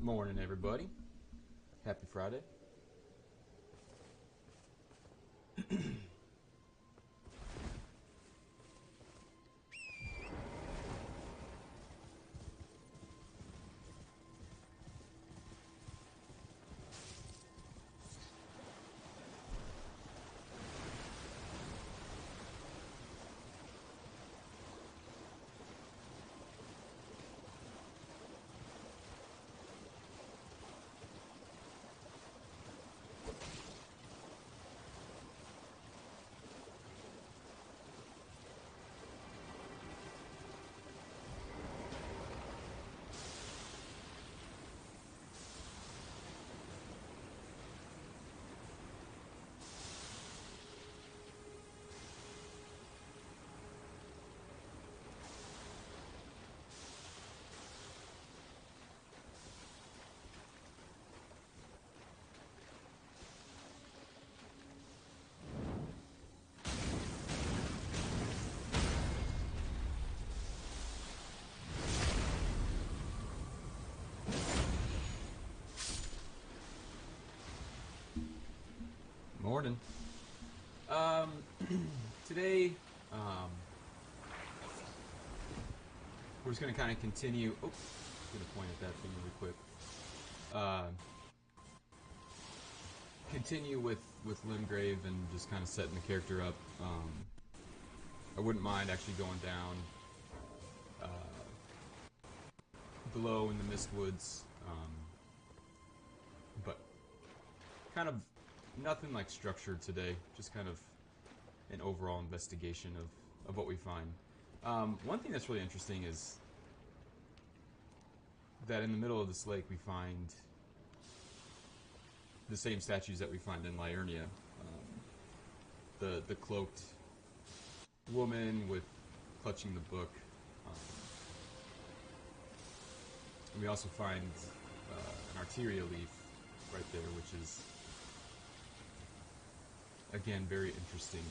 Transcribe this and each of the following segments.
Morning, everybody. Happy Friday. Morning. Today, we're just going to kind of continue. Oh, I'm going to point at that thing really quick. Continue with Limgrave and just kind of setting the character up. I wouldn't mind actually going down below in the Mistwoods, but kind of nothing like structured today, just kind of an overall investigation of what we find. One thing that's really interesting is that in the middle of this lake we find the same statues that we find in Liurnia. The cloaked woman with clutching the book. We also find an arteria leaf right there, which is again very interesting.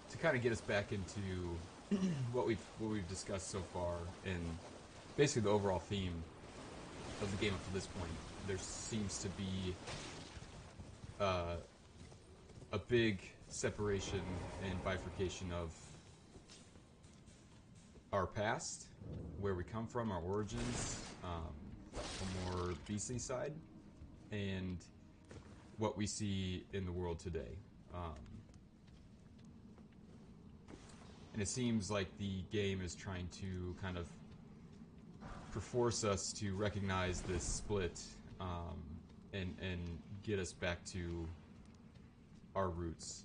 To kind of get us back into what we've discussed so far, and basically the overall theme of the game up to this point, there seems to be a big separation and bifurcation of our past, where we come from, our origins, a more beastly side, and what we see in the world today. And it seems like the game is trying to kind of force us to recognize this split, and get us back to our roots.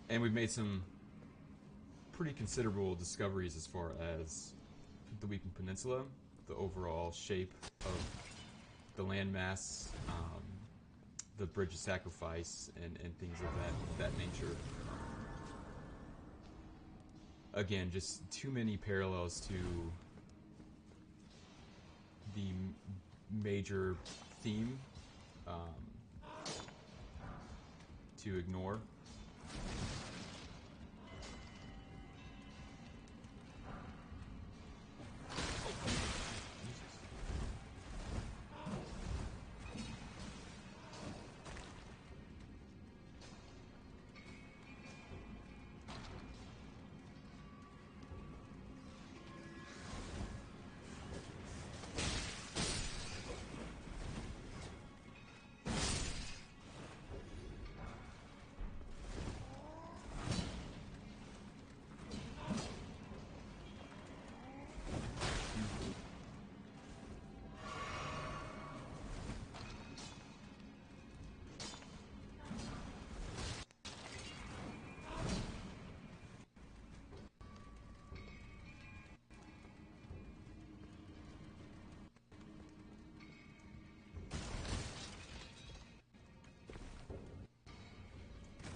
And we've made some pretty considerable discoveries as far as the Weeping Peninsula, the overall shape of the landmass, the Bridge of Sacrifice, and things of that nature. Again, just too many parallels to the major theme to ignore.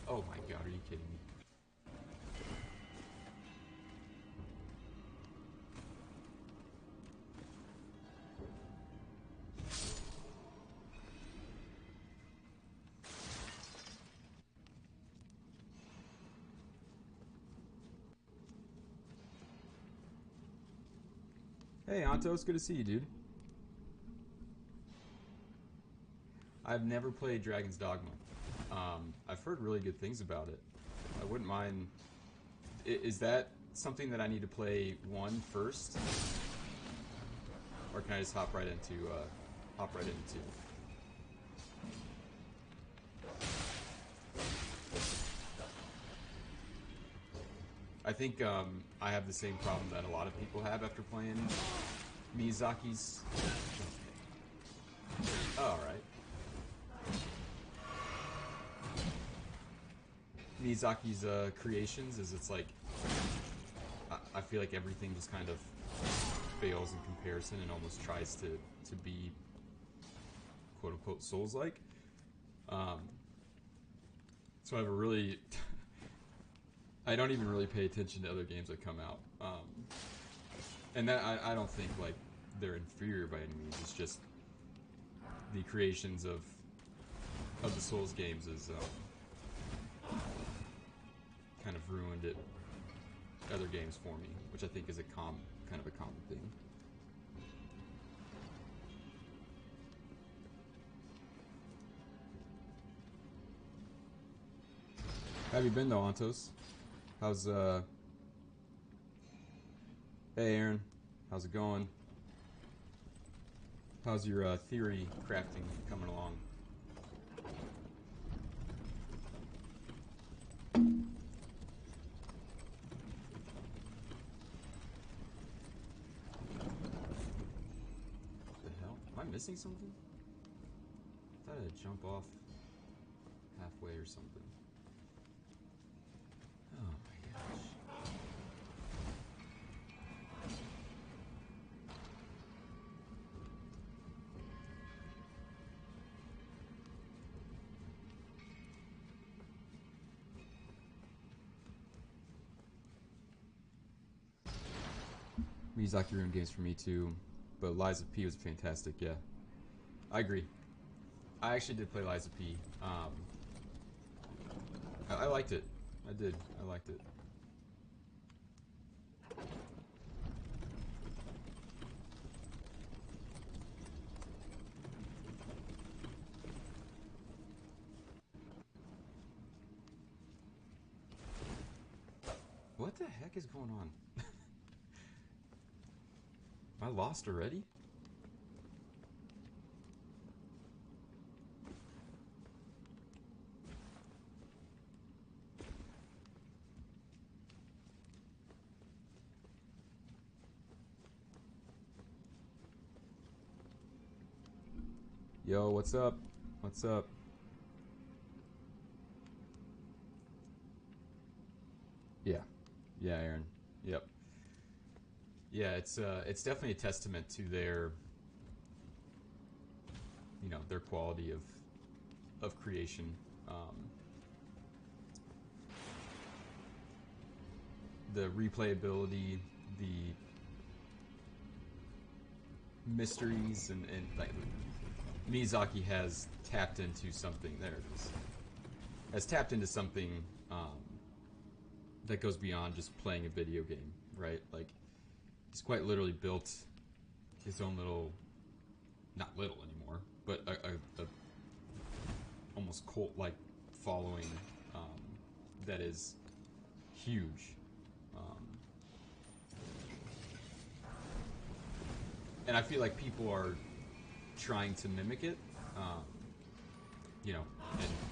Oh my god, are you kidding me? Hey, Antos, good to see you, dude. I've never played Dragon's Dogma. I've heard really good things about it. I wouldn't mind. Is that something that I need to play 1 first, or can I just hop right into 2? I think I have the same problem that a lot of people have after playing Miyazaki's. Oh, all right. Miyazaki's creations is it's like I feel like everything just kind of fails in comparison and almost tries to be quote unquote Souls-like. So I have a really I don't even really pay attention to other games that come out, and that I don't think like they're inferior by any means. It's just the creations of the Souls games is kind of ruined it other games for me, which I think is kind of a common thing. How have you been though, Antos? How's Hey Aaron, how's it going? How's your theory crafting coming along? What the hell? Am I missing something? I thought I'd jump off halfway or something. Oh my gosh. Miyazaki ruined games for me too, but Lies of P was fantastic, yeah. I agree. I actually did play Lies of P. I liked it. I did. I liked it. What the heck is going on? Am I lost already? Yo, what's up? What's up? Yeah. Yeah, Aaron. Yep. Yeah, it's definitely a testament to their their quality of creation. The replayability, the mysteries, and like Miyazaki has tapped into something. There it is. Has tapped into something that goes beyond just playing a video game, right? Like he's quite literally built his own little, not little anymore, but a almost cult-like following that is huge. And I feel like people are trying to mimic it. And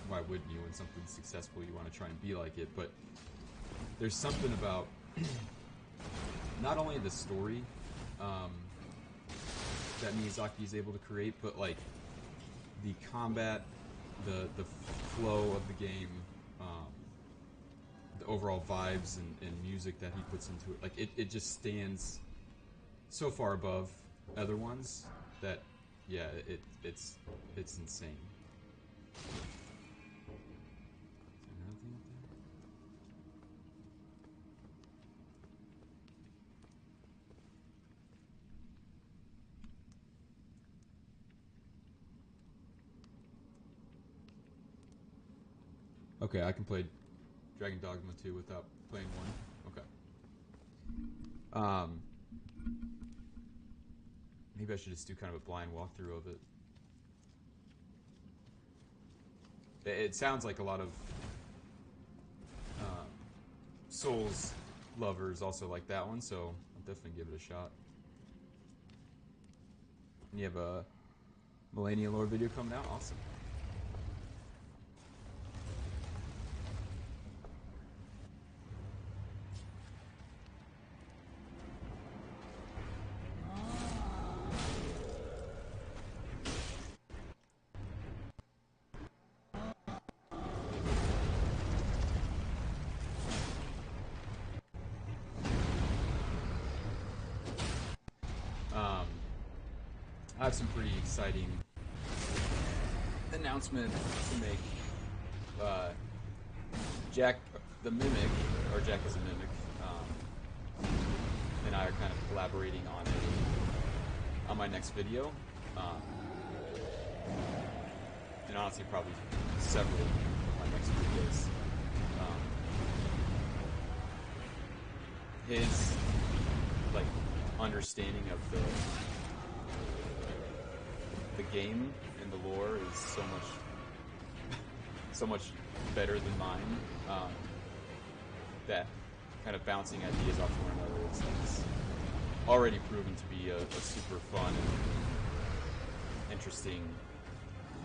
why wouldn't you? When something's successful, you want to try and be like it. But there's something about not only the story that Miyazaki is able to create, but like the combat, the flow of the game, the overall vibes and music that he puts into it. Like it just stands so far above other ones that yeah, it's insane. Another thing Okay, I can play Dragon Dogma 2 without playing 1. Okay. Maybe I should just do kind of a blind walkthrough of it. It sounds like a lot of Souls lovers also like that one, so I'll definitely give it a shot. And you have a Melina lore video coming out? Awesome. I have some pretty exciting announcement to make. Jack, the Mimic, or Jack is a Mimic, and I are kind of collaborating on my next video, and honestly probably several of my next videos. His like understanding of the game and the lore is so much better than mine. That kind of bouncing ideas off one another is already proven to be a super fun and interesting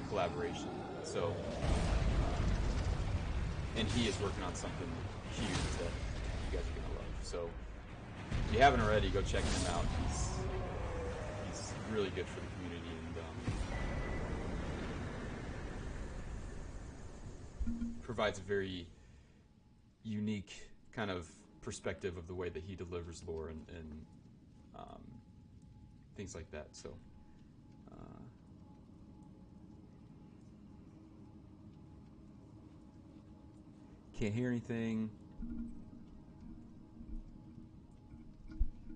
collaboration. So, and he is working on something huge that you guys are gonna love. So, if you haven't already, go check him out. He's really good for the community, and provides a very unique kind of perspective of the way that he delivers lore and things like that. So, can't hear anything.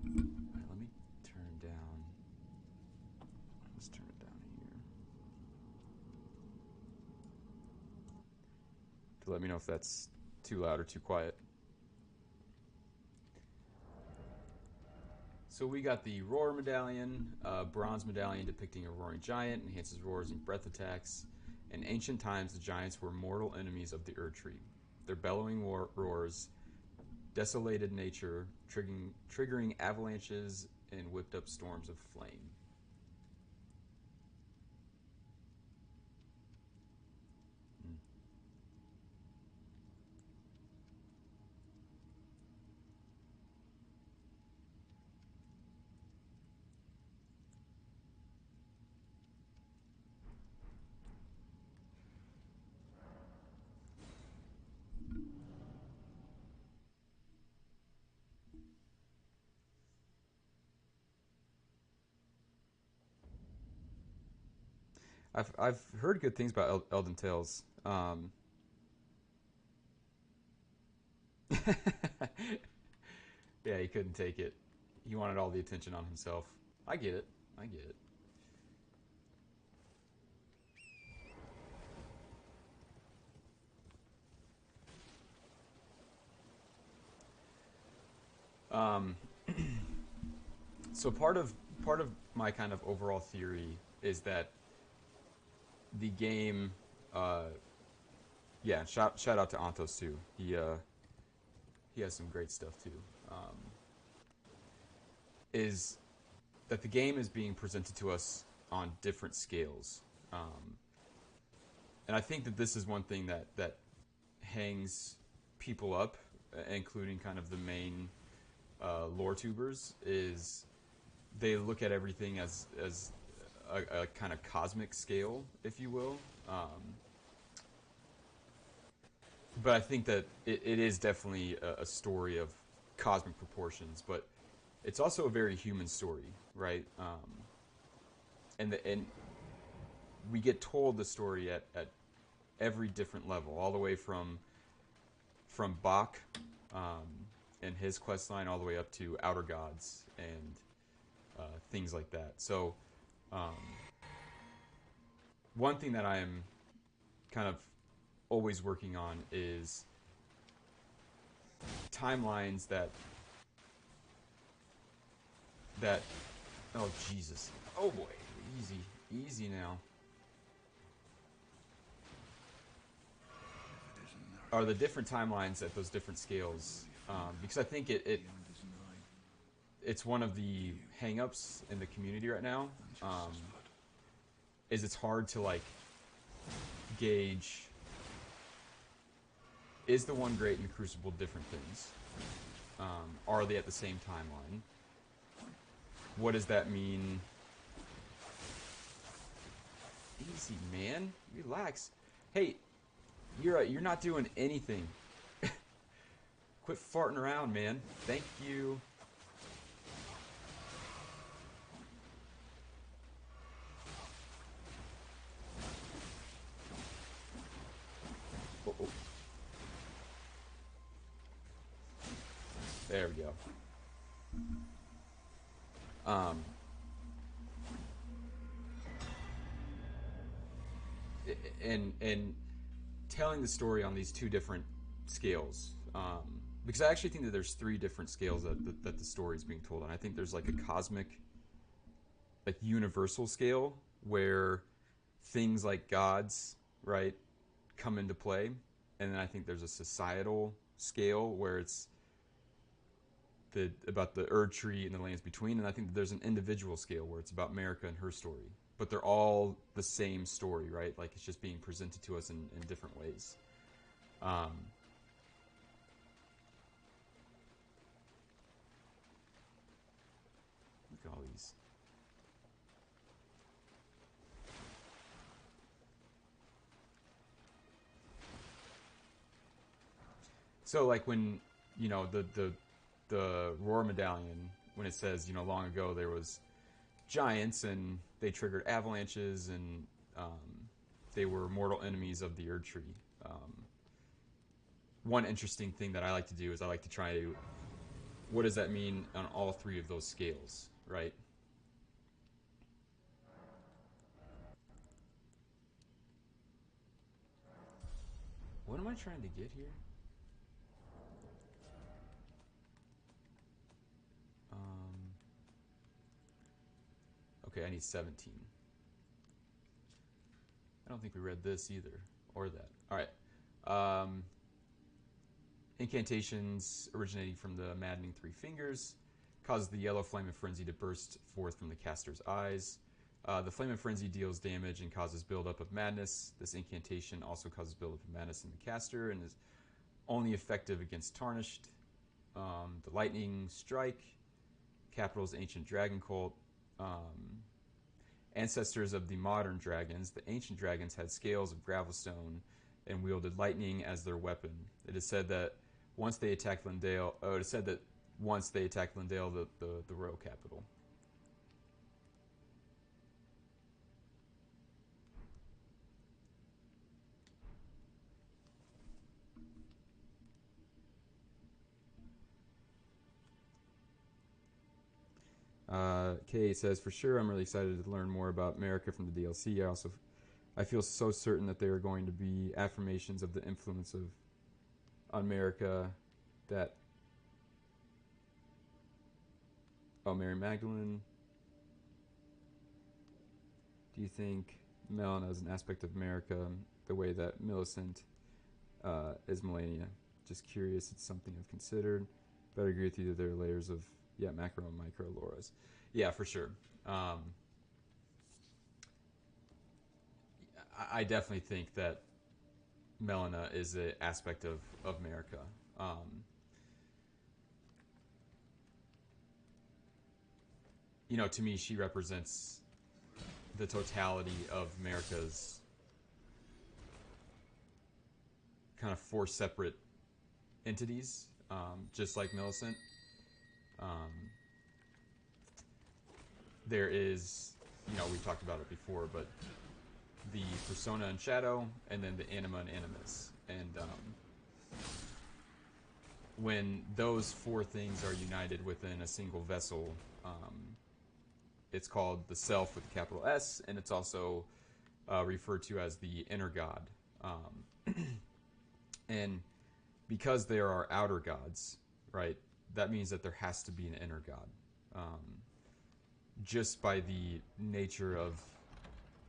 Alright, let me turn down. Let's turn it down here. To let me know if that's too loud or too quiet. So we got the Roar Medallion, bronze medallion depicting a roaring giant, enhances roars and breath attacks. In ancient times, the giants were mortal enemies of the Erdtree. Their bellowing roars desolated nature, triggering avalanches and whipped up storms of flame. I've heard good things about Elden Tales. Yeah, he couldn't take it. He wanted all the attention on himself. I get it. I get it. Um, so part of my kind of overall theory is that the game, yeah, shout out to Antos too. He has some great stuff too. Is that the game is being presented to us on different scales, and I think that this is one thing that hangs people up, including kind of the main lore tubers, is they look at everything as a kind of cosmic scale, if you will. But I think that it is definitely a story of cosmic proportions, but it's also a very human story, right? And we get told the story at every different level, all the way from Bach and his quest line, all the way up to Outer Gods and things like that. So, one thing that I am kind of always working on is timelines that oh Jesus, oh boy, easy now, are the different timelines at those different scales, because I think it's one of the hang-ups in the community right now, is it's hard to like gauge, is the one great and the Crucible different things? Are they at the same timeline? What does that mean? Easy, man. Relax. Hey, you're not doing anything. Quit farting around, man. Thank you. Uh-oh. There we go. And telling the story on these two different scales, because I actually think that there's three different scales that the story is being told on. I think there's like a cosmic, like universal scale where things like gods, right, come into play, and then I think there's a societal scale where it's about the Erdtree and the lands between, and I think that there's an individual scale where it's about Marika and her story. But they're all the same story, right? Like it's just being presented to us in different ways. Look at all these. So like when, you know, the Roar Medallion, when it says, you know, long ago there was giants and they triggered avalanches and they were mortal enemies of the Erdtree. One interesting thing that I like to do is I like to try to, what does that mean on all three of those scales, right? What am I trying to get here? Okay, I need 17. I don't think we read this either, or that. All right. Incantations originating from the maddening three fingers causes the yellow flame of frenzy to burst forth from the caster's eyes. The flame of frenzy deals damage and causes buildup of madness. This incantation also causes buildup of madness in the caster and is only effective against tarnished. The lightning strike, Capital's ancient dragon cult. Ancestors of the modern dragons, the ancient dragons had scales of gravelstone and wielded lightning as their weapon. It is said that once they attacked Lindale, the royal capital. Kay says, for sure, I'm really excited to learn more about Marika from the DLC. I feel so certain that they are going to be affirmations of the influence on Marika that... Oh, Mary Magdalene. Do you think Melina is an aspect of Marika the way that Millicent is Melania? Just curious, it's something I've considered. But I agree with you that there are layers of, macro and micro Lauras. Yeah, for sure. I definitely think that Melina is an aspect of Marika. To me, she represents the totality of Marika's kind of four separate entities, just like Millicent. There is, we've talked about it before, but the persona and shadow, and then the anima and animus. And when those four things are united within a single vessel, it's called the self with the capital S, and it's also referred to as the inner god. And because they are outer gods, right, that means that there has to be an inner god. Just by the nature of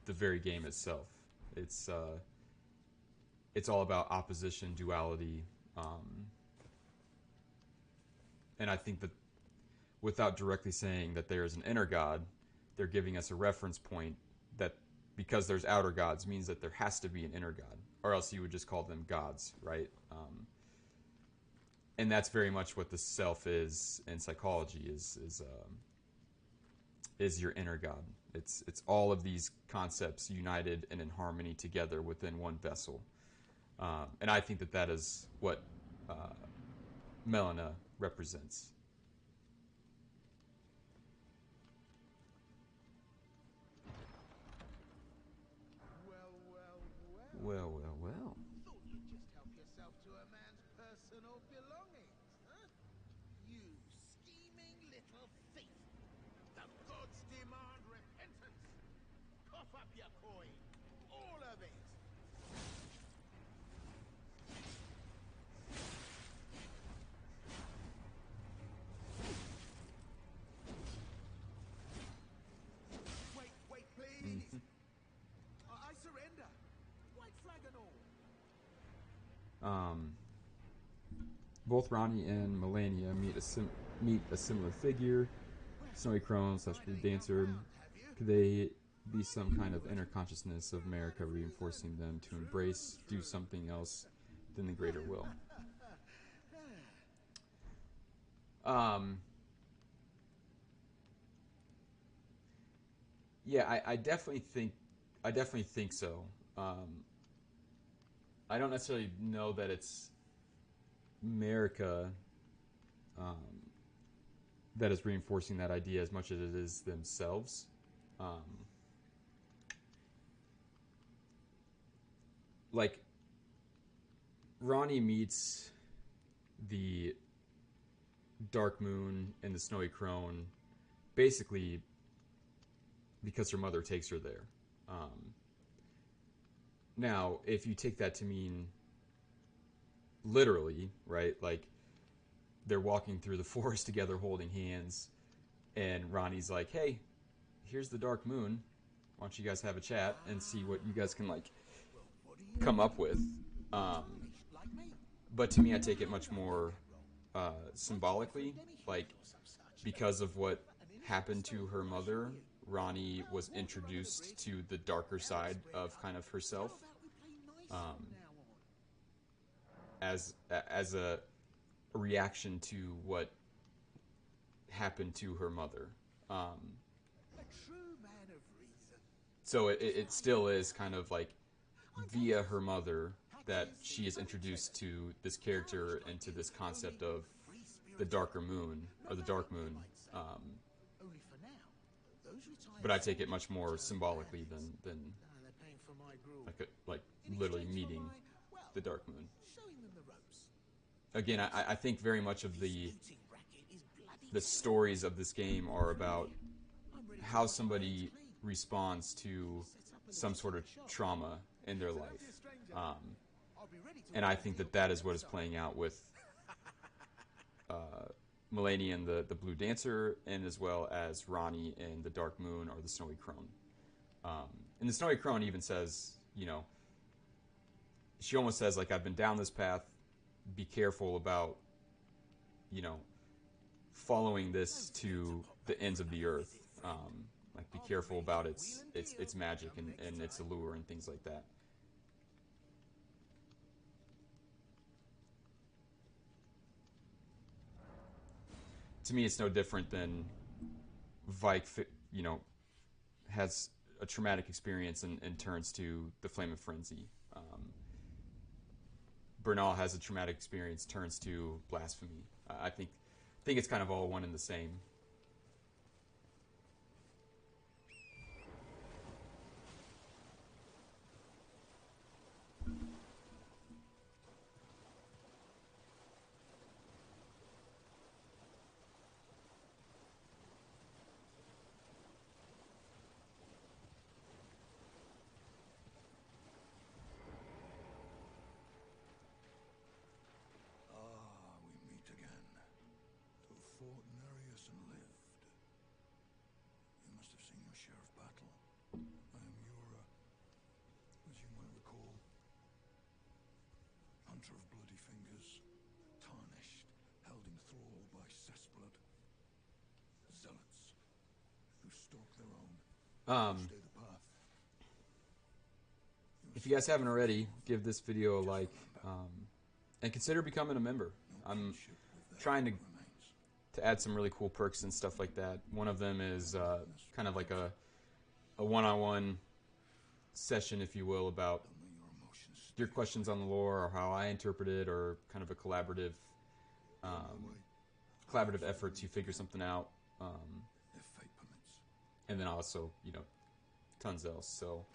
the very game itself. It's all about opposition, duality, and I think that without directly saying that there is an inner god, they're giving us a reference point that because there's outer gods means that there has to be an inner god, or else you would just call them gods, right? And that's very much what the self is in psychology is your inner god. It's all of these concepts united and in harmony together within one vessel, and I think that that is what Melina represents. Well, well, well. Thought you'd just help yourself to a man's personal belongings, huh? You scheming little thief! The gods demand repentance! Cough up your coin! All of it! Wait, please! I surrender! White flag and all! Both Ronnie and Melania meet a similar figure, Snowy Crone / Blue Dancer. Could they be some kind of inner consciousness of Marika reinforcing them to embrace, do something else than the greater will? Yeah, I definitely think so. I don't necessarily know that it's Marika that is reinforcing that idea as much as it is themselves. Like, Ronnie meets the Dark Moon and the Snowy Crone basically because her mother takes her there. Now, if you take that to mean literally, right, like they're walking through the forest together holding hands, and Ronnie's like, hey, here's the Dark Moon. Why don't you guys have a chat and see what you guys can, like, come up with. But to me, I take it much more symbolically. Like, because of what happened to her mother, Ronnie was introduced to the darker side of kind of herself, as a reaction to what happened to her mother. So it still is kind of like via her mother that she is introduced to this character and to this concept of the darker moon or the dark moon. But I take it much more symbolically than like literally meeting the dark moon. Again, I think very much of the stories of this game are about how somebody responds to some sort of trauma in their life. And I think that is what is playing out with Melania and the Blue Dancer, and as well as Ronnie and the Dark Moon or the Snowy Crone. And the Snowy Crone even says, she almost says, like, I've been down this path, be careful about, following this to the ends of the earth. Like, be careful about its magic and its allure and things like that. To me, it's no different than Vike, has a traumatic experience and turns to the Flame of Frenzy. Bernahl has a traumatic experience, turns to blasphemy. I think it's kind of all one and the same. and lived. You must have seen your share of battle. I am your, as you might recall, hunter of bloody fingers, tarnished, held in thrall by cessblood. Zealots who stalk their own, stay the path. If you guys haven't already, give this video a like, and consider becoming a member. I'm trying to add some really cool perks and stuff like that. One of them is kind of like a one-on-one session, if you will, about your questions on the lore or how I interpret it, or kind of a collaborative effort to figure something out. And then also, you know, tons else. So.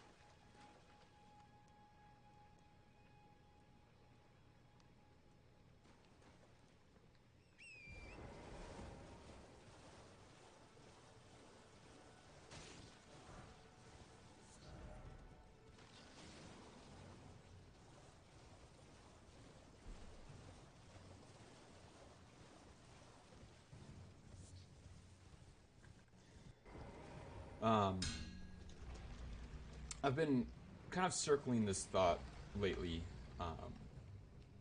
I've been kind of circling this thought lately,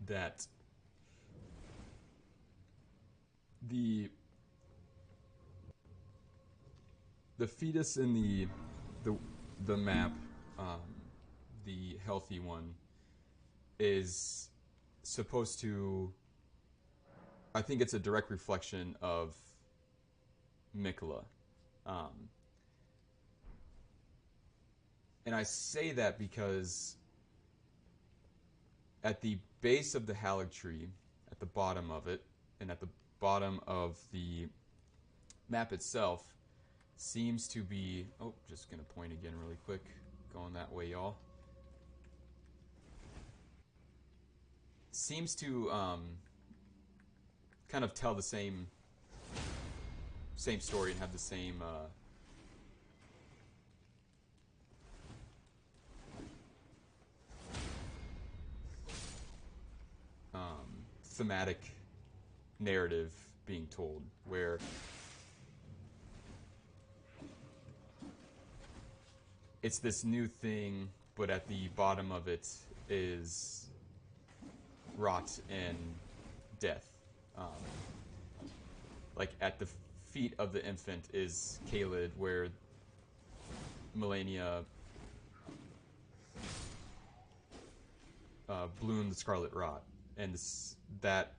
that the fetus in the map, the healthy one, is supposed to, I think it's a direct reflection of Mikola. And I say that because at the base of the Erdtree, at the bottom of it, and at the bottom of the map itself, seems to be... Oh, just going to point again really quick. Going that way, y'all. Seems to kind of tell the same story and have the same... thematic narrative being told, where it's this new thing, but at the bottom of it is rot and death. Like at the feet of the infant is Caelid, where Melina bloomed the scarlet rot. And that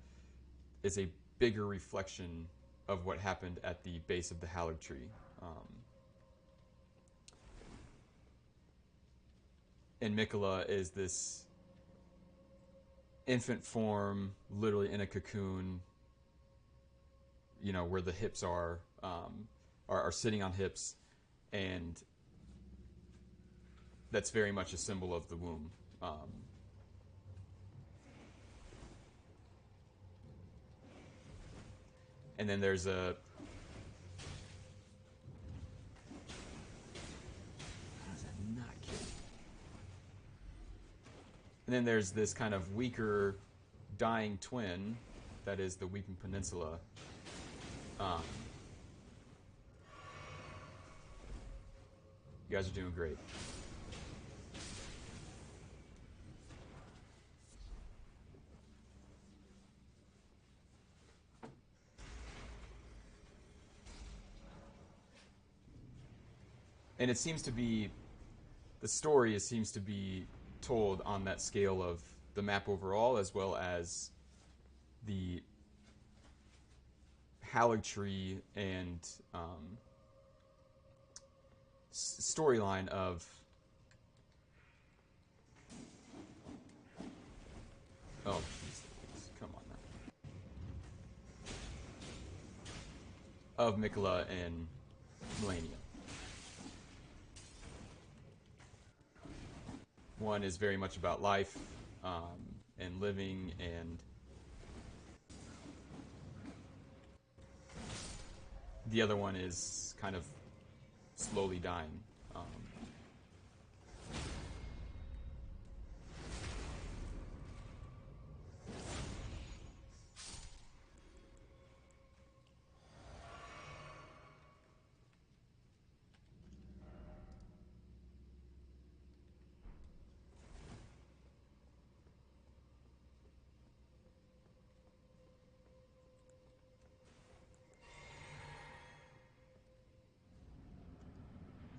is a bigger reflection of what happened at the base of the Erdtree. And Mikola is this infant form, literally in a cocoon, you know, where the hips are sitting on hips, and that's very much a symbol of the womb. And then there's a... How does that not kill? And then there's this kind of weaker, dying twin that is the Weeping Peninsula. You guys are doing great. And it seems to be, the story seems to be told on that scale of the map overall, as well as the Erdtree and storyline of... Oh, geez, come on now. Of Mikola and Melina. One is very much about life and living, and the other one is kind of slowly dying.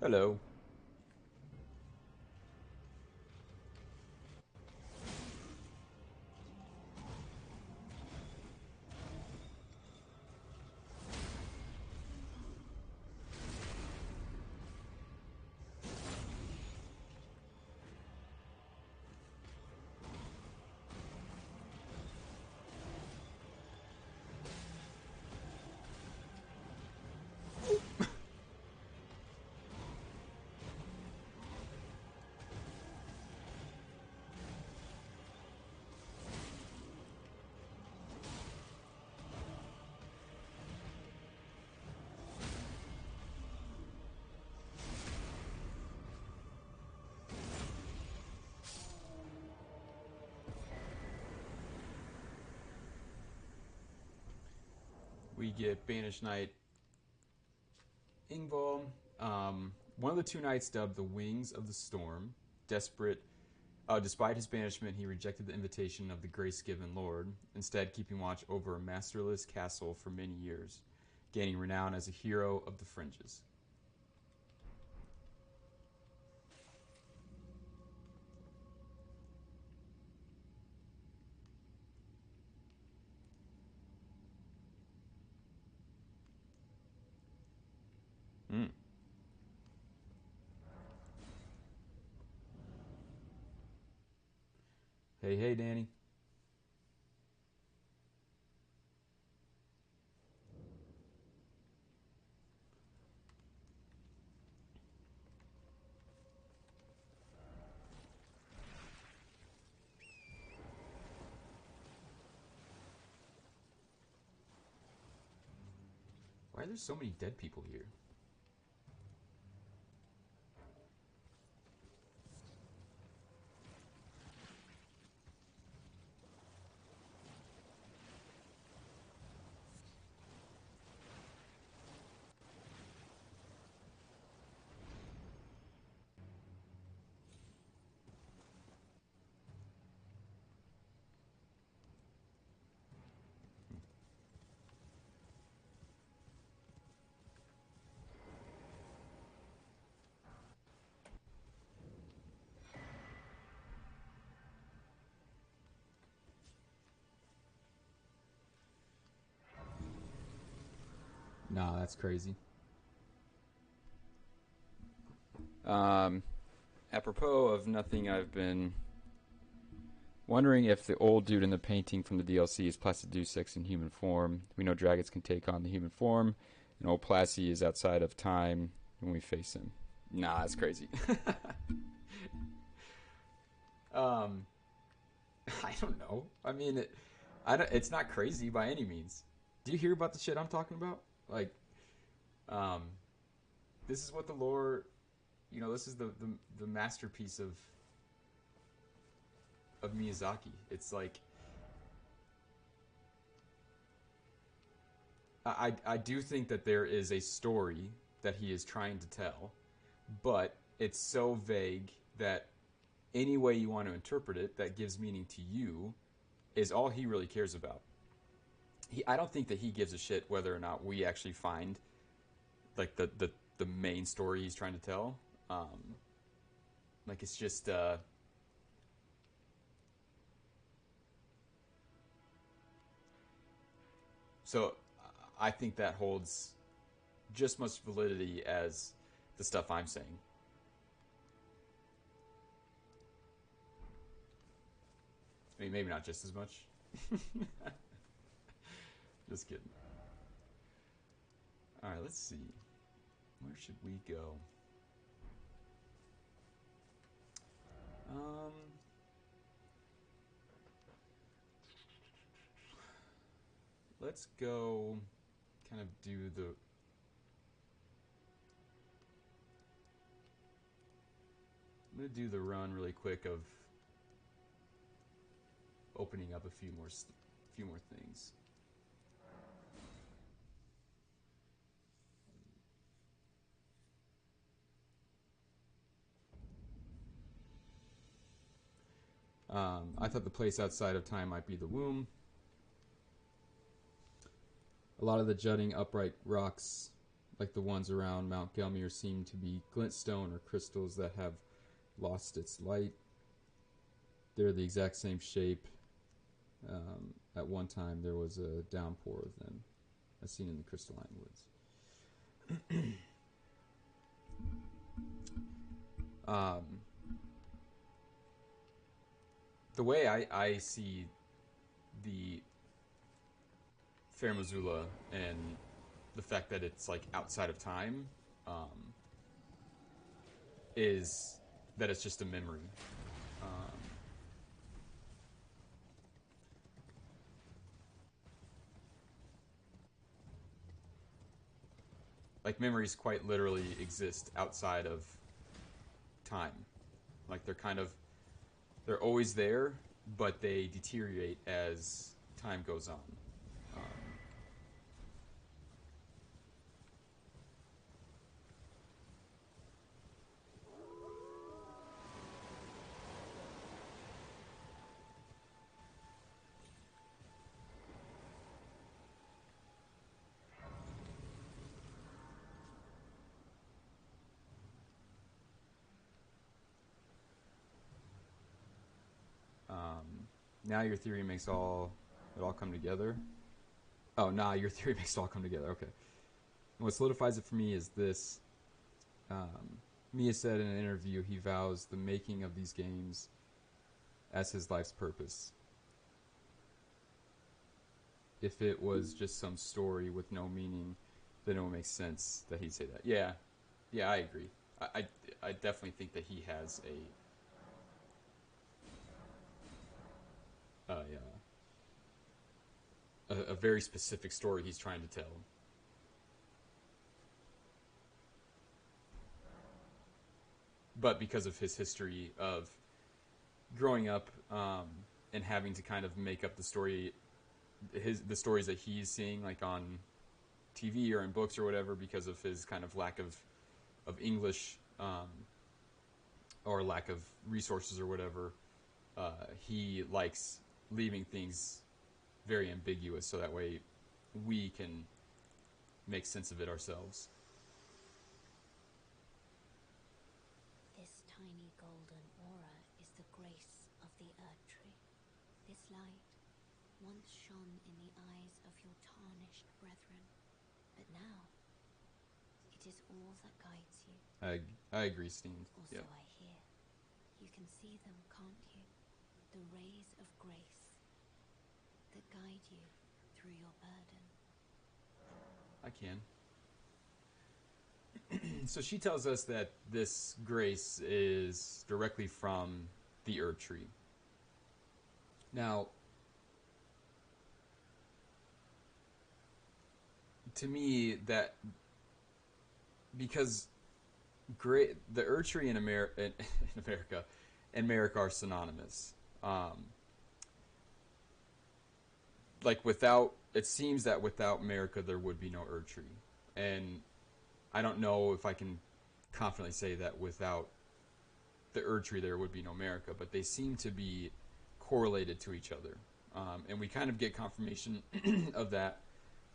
Hello. We get Banished Knight Ingval. One of the two knights dubbed the Wings of the Storm. Despite his banishment, he rejected the invitation of the grace-given Lord, instead keeping watch over a masterless castle for many years, gaining renown as a hero of the fringes. Hey, Danny. Why are there so many dead people here? Nah, that's crazy. Apropos of nothing, I've been wondering if the old dude in the painting from the DLC is Placidusax in human form. We know dragons can take on the human form, and old Placi is outside of time when we face him. Nah, that's crazy. I don't know. I mean, it's not crazy by any means. Do you hear about the shit I'm talking about? Like, this is what the lore, this is the masterpiece of Miyazaki. It's like, I do think that there is a story that he is trying to tell, but it's so vague that any way you want to interpret it that gives meaning to you is all he really cares about. I don't think that he gives a shit whether or not we actually find like the main story he's trying to tell. Like, it's just so I think that holds just much validity as the stuff I'm saying. I mean, maybe not just as much. Just kidding. All right, let's see. Where should we go? Let's go kind of do the... I'm going to do the run really quick of opening up a few more things. I thought the place outside of time might be the womb. A lot of the jutting upright rocks like the ones around Mount Gelmir, seem to be glintstone or crystals that have lost its light. They're the exact same shape. At one time, there was a downpour of them, as seen in the crystalline woods. The way I see the Fair Missoula and the fact that it's like outside of time is that it's just a memory. Like memories quite literally exist outside of time. Like they're always there, but they deteriorate as time goes on. Now your theory makes it all come together. Oh, nah, your theory makes it all come together. Okay. And what solidifies it for me is this. Mia said in an interview he vows the making of these games as his life's purpose. If it was just some story with no meaning, then it would make sense that he'd say that. Yeah, I agree. I definitely think that he has a very specific story he's trying to tell. But because of his history of growing up and having to kind of make up the story, the stories that he's seeing like on TV or in books or whatever, because of his kind of lack of English or lack of resources or whatever, he likes leaving things very ambiguous so that way we can make sense of it ourselves. This tiny golden aura is the grace of the Erdtree. This light once shone in the eyes of your tarnished brethren, but now it is all that guides you. I agree, Steen. Also, yep. I hear. You can see them, can't you? The rays of grace that guide you through your burden. I can. So she tells us that this grace is directly from the Erdtree. Now, to me, that because the Erdtree in America and Marika are synonymous. Like it seems that without Marika there would be no Erdtree, and I don't know if I can confidently say that without the Erdtree there would be no Marika, but they seem to be correlated to each other, and we kind of get confirmation of that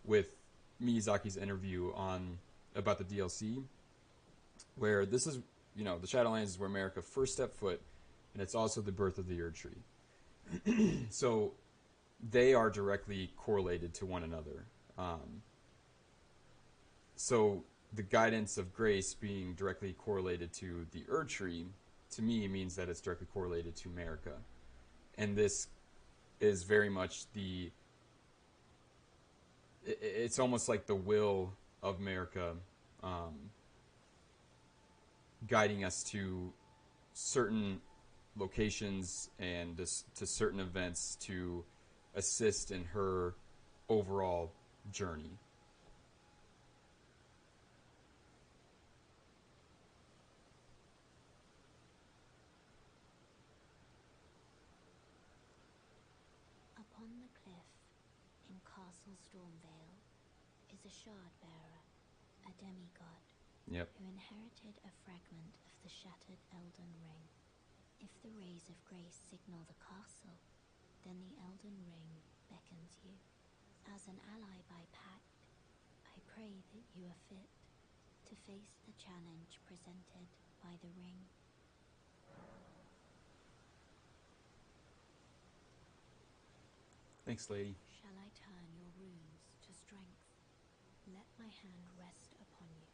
with Miyazaki's interview about the DLC, where this is, the Shadowlands is where Marika first stepped foot, and it's also the birth of the Erdtree. So they are directly correlated to one another. So the guidance of grace being directly correlated to the Erdtree, to me, means that it's directly correlated to Marika. And this is very much it's almost like the will of Marika guiding us to certain locations and to certain events to assist in her overall journey. Upon the cliff in Castle Stormvale is a shard-bearer, a demigod, who inherited a fragment of the shattered Elden Ring. If the rays of grace signal the castle, then the Elden Ring beckons you. As an ally by pact, I pray that you are fit to face the challenge presented by the ring. Thanks, lady. Shall I turn your runes to strength? Let my hand rest upon you.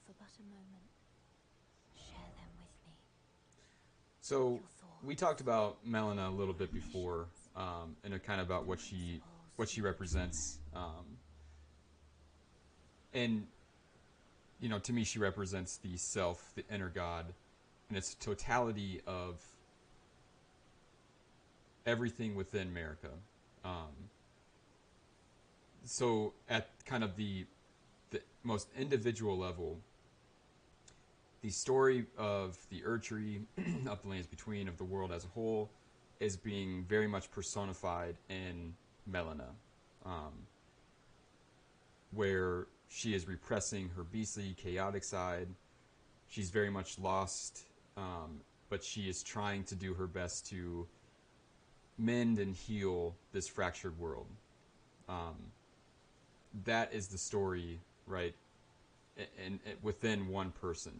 For but a moment, share them with me. So, we talked about Melina a little bit before, and kind of about what she represents. And, you know, to me, she represents the self, the inner God, and its totality of everything within Marika. So at kind of the most individual level, the story of the Erdtree, of the lands between, of the world as a whole, is being very much personified in Melina, where she is repressing her beastly, chaotic side. She's very much lost, but she is trying to do her best to mend and heal this fractured world. That is the story, right? And within one person,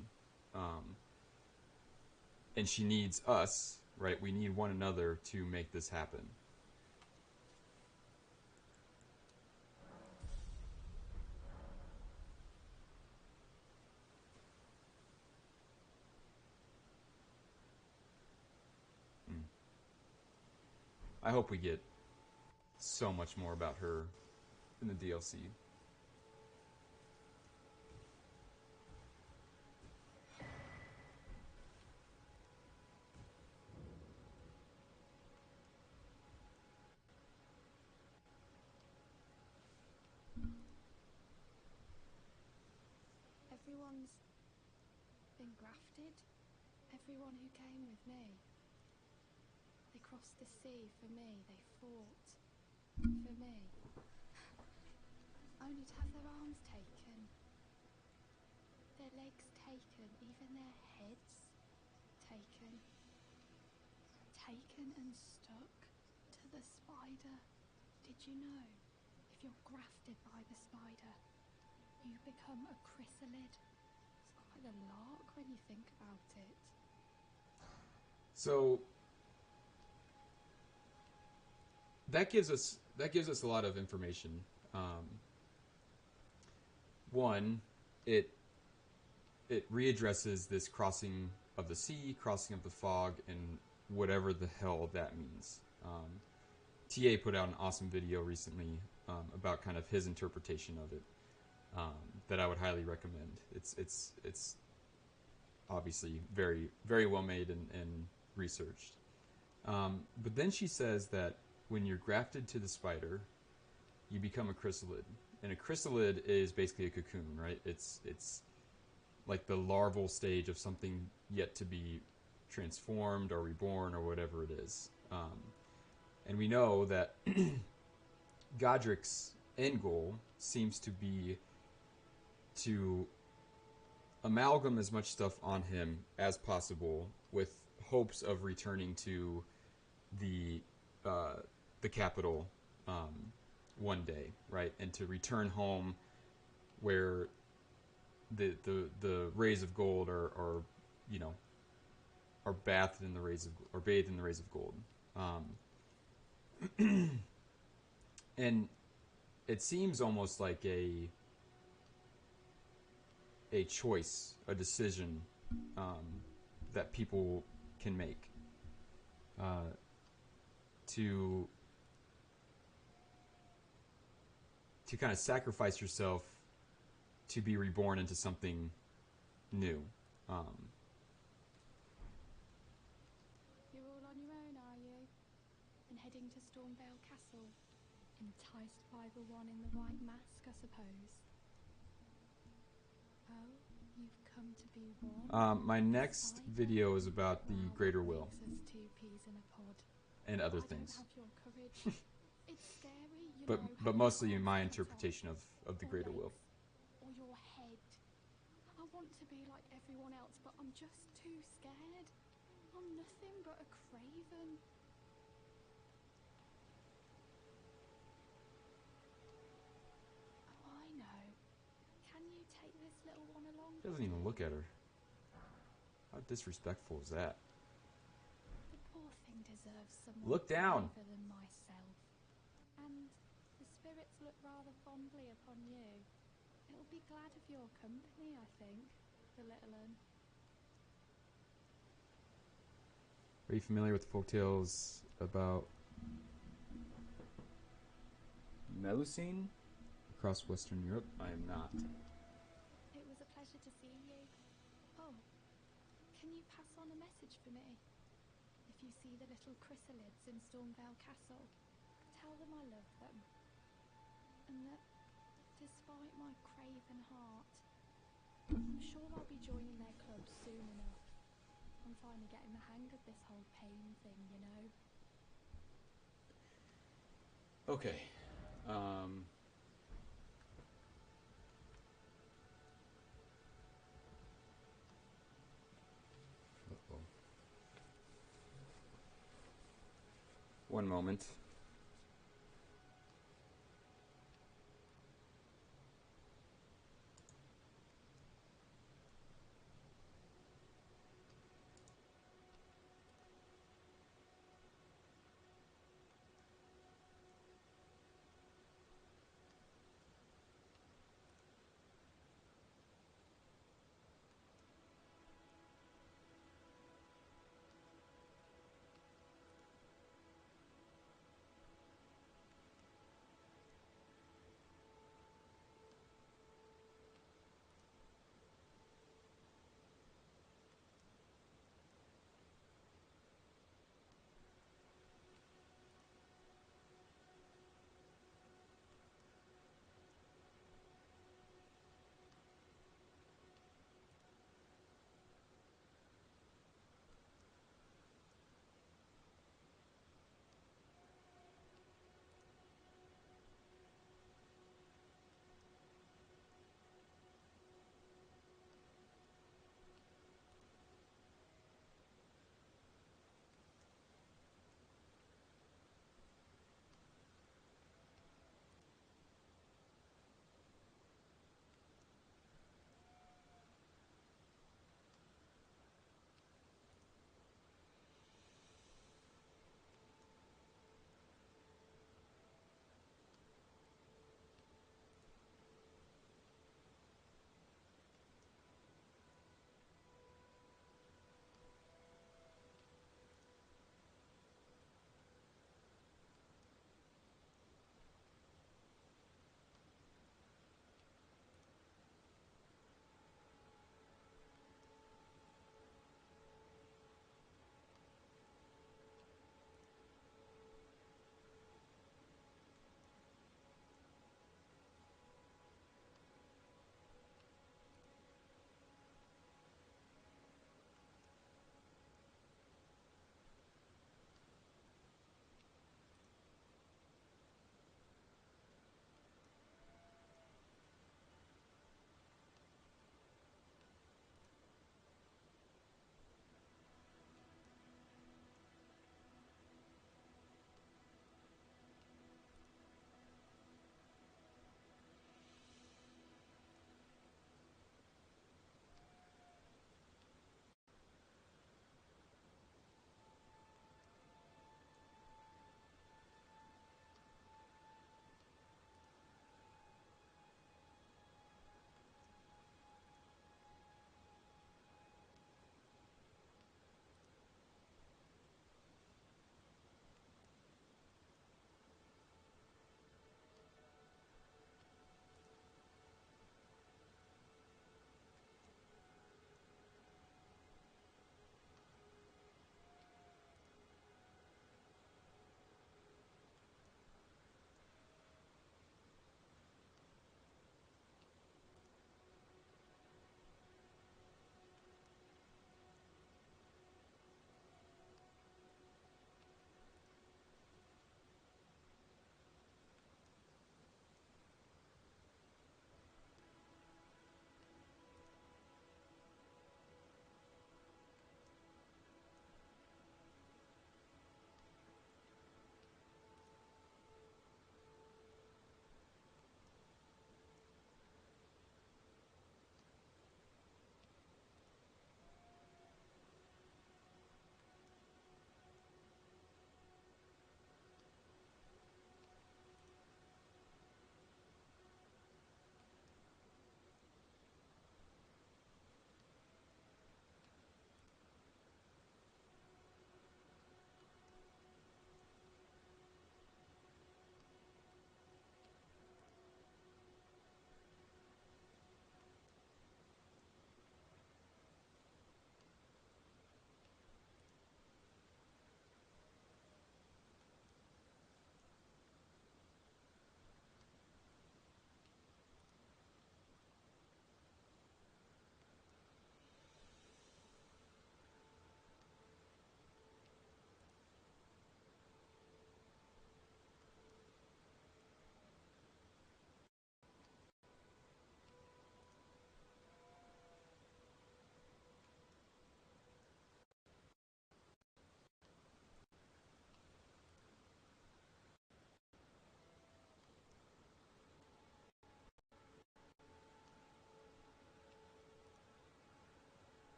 and she needs us, right? We need one another to make this happen. I hope we get so much more about her in the DLC. Everyone's been grafted. Everyone who came with me. They crossed the sea for me. They fought for me. Only to have their arms taken. Their legs taken. Even their heads taken. Taken and stuck to the spider. Did you know? If you're grafted by the spider, you become a chrysalid. It's quite a lark when you think about it. So that gives us a lot of information. One, it readdresses this crossing of the sea, crossing of the fog, and whatever the hell that means. TA put out an awesome video recently about kind of his interpretation of it. That I would highly recommend. It's obviously very, very well made and researched. But then she says that when you're grafted to the spider, you become a chrysalid, and a chrysalid is basically a cocoon, right? It's like the larval stage of something yet to be transformed or reborn or whatever it is. And we know that Godric's end goal seems to be to amalgam as much stuff on him as possible, with hopes of returning to the capital one day, right? And to return home where the rays of gold are you know, are bathed in the rays of, or bathed in the rays of gold. And it seems almost like a choice, a decision that people can make to kind of sacrifice yourself to be reborn into something new. You're all on your own, are you? And heading to Stormvale Castle? Enticed by the one in the white mask, I suppose. Oh, you've come to be one? My next video is about the Greater Will Makes us two peas in a pod. and other I things. don't have your courage. It's scary, you know, But how mostly you my can't interpretation of the or Greater Will. legs, or your head. I want to be like everyone else, but I'm just too scared. I'm nothing but a craven. Oh, I know. Can you take little one along? He doesn't even look at her. How disrespectful is that? The poor thing deserves someone Look down. braver than myself. And the spirits look rather fondly upon you. It'll be glad of your company, I think, the little un. Are you familiar with the folktales about Melusine across Western Europe? I am not. It was a pleasure to see you. Oh, can you pass on a message for me? If you see the little chrysalids in Stormvale Castle, tell them I love them. And that, despite my craven heart, I'm sure I'll be joining their club soon enough. I'm finally getting the hang of this whole pain thing, you know? Okay. Uh-oh. One moment.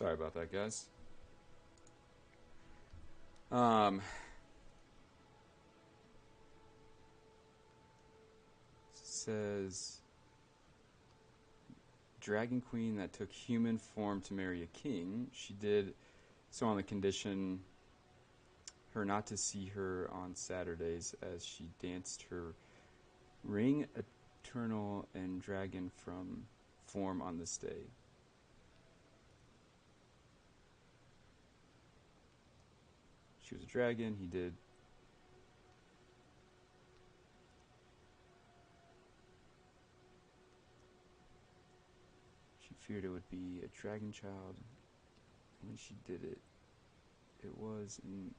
Sorry about that, guys. Says Dragon Queen that took human form to marry a king. She did so on the condition her not to see her on Saturdays as she danced her ring eternal and dragon from form on this day. She was a dragon, he did. She feared it would be a dragon child. When she did it, it was, and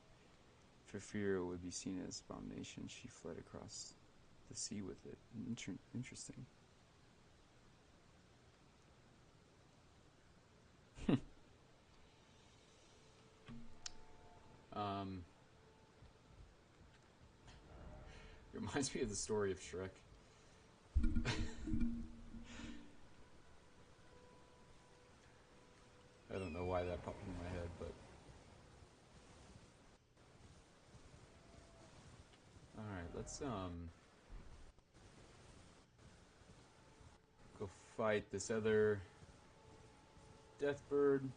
for fear it would be seen as abomination, she fled across the sea with it. Interesting. It reminds me of the story of Shrek. I don't know why that popped in my head, but... Alright, let's, go fight this other death bird.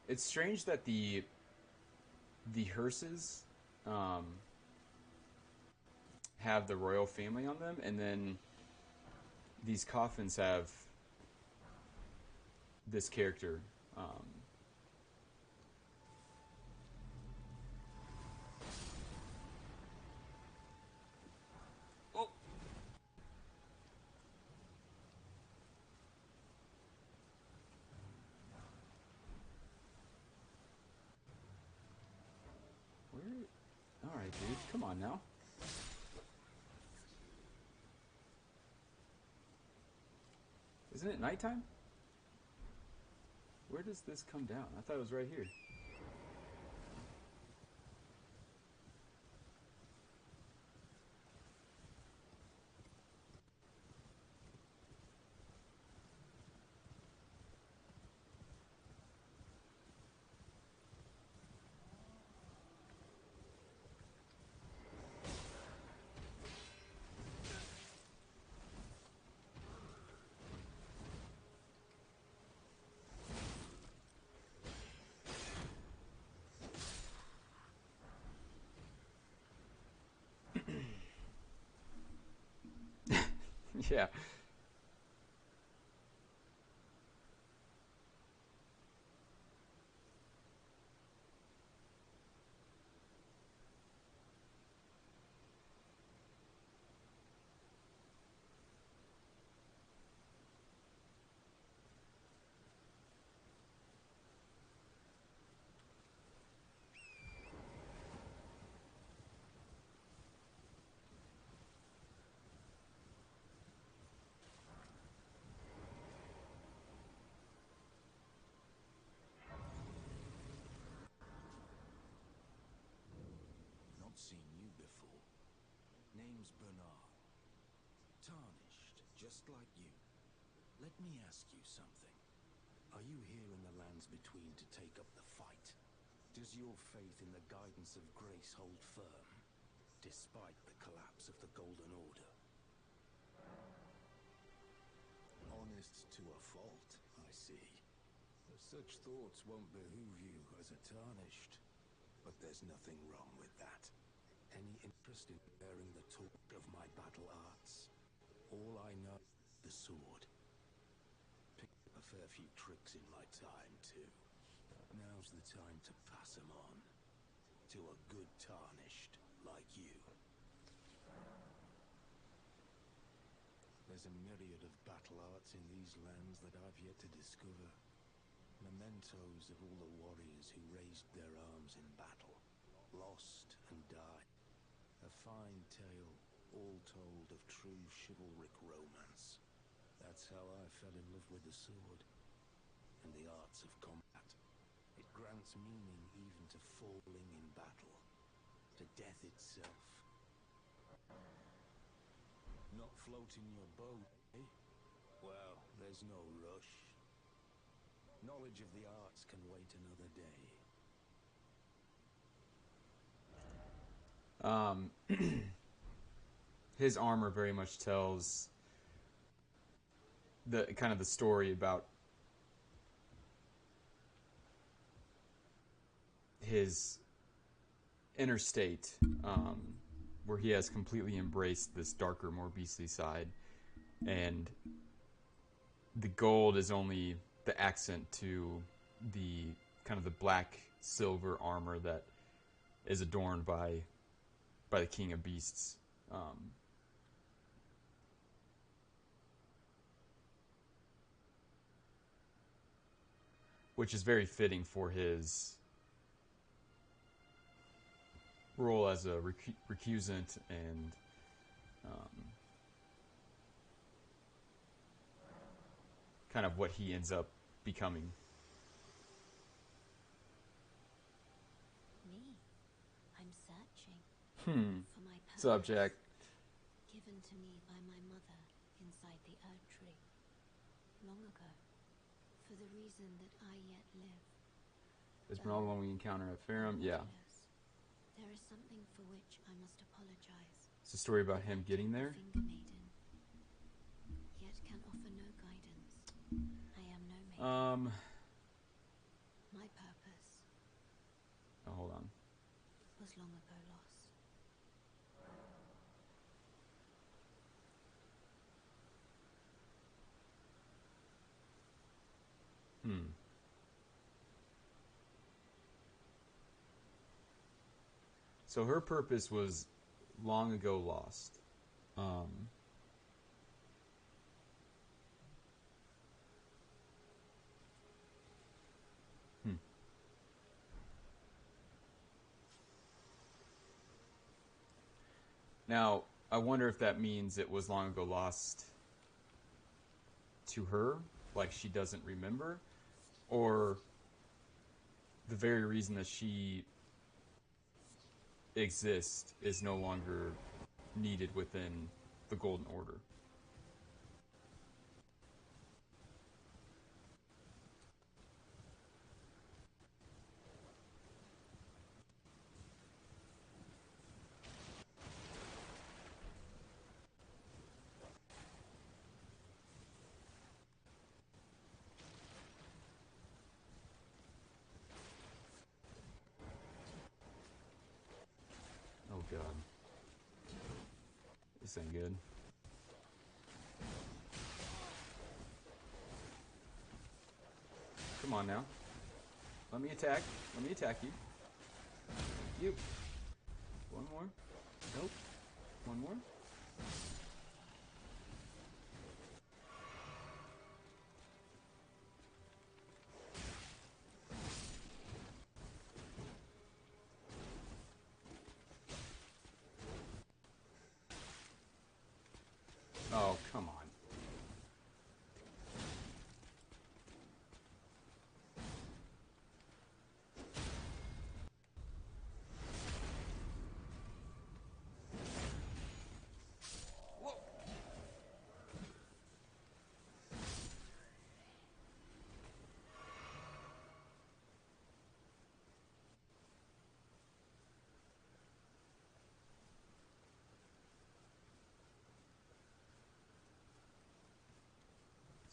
It's strange that the hearses have the royal family on them, and then these coffins have this character. Oh! Where? Alright, dude. Come on now. Isn't it nighttime? Where does this come down? I thought it was right here. Yeah. Not seen you before. Name's Bernahl. Tarnished, just like you. Let me ask you something. Are you here in the lands between to take up the fight? Does your faith in the guidance of grace hold firm, despite the collapse of the Golden Order? Honest to a fault, I see. Such thoughts won't behoove you as a Tarnished. But there's nothing wrong with that. Any interest in bearing the torch of my battle arts? All I know, the sword. Picked up a fair few tricks in my time, too. Now's the time to pass them on. To a good Tarnished like you. There's a myriad of battle arts in these lands that I've yet to discover. No mementos of all the warriors who raised their arms in battle, lost and died. A fine tale, all told of true chivalric romance. That's how I fell in love with the sword and the arts of combat. It grants meaning even to falling in battle, to death itself. Not floating your boat, eh? Well, there's no rush. Knowledge of the arts can wait another day. His armor very much tells the kind of the story about his inner state, where he has completely embraced this darker, more beastly side, and the gold is only the accent to the kind of the black silver armor that is adorned by the King of Beasts. Which is very fitting for his role as a recusant and kind of what he ends up becoming. Me? I'm searching for my purpose. Subject. Given to me by my mother inside the Erdtree long ago, for the reason that I yet live. Is Bernahl the one we encounter at Farum? Yeah. There is something for which I must apologize. It's a story about him getting there. Finger maiden, yet can offer no guidance. I am no maiden. My purpose. Oh, hold on. Was long ago lost. So her purpose was long ago lost. Now, I wonder if that means it was long ago lost to her, like she doesn't remember, or the very reason that she exists is no longer needed within the Golden Order. Oh god. This ain't good. Come on now. Let me attack. Let me attack you. You. One more. Nope. One more. Oh, come on.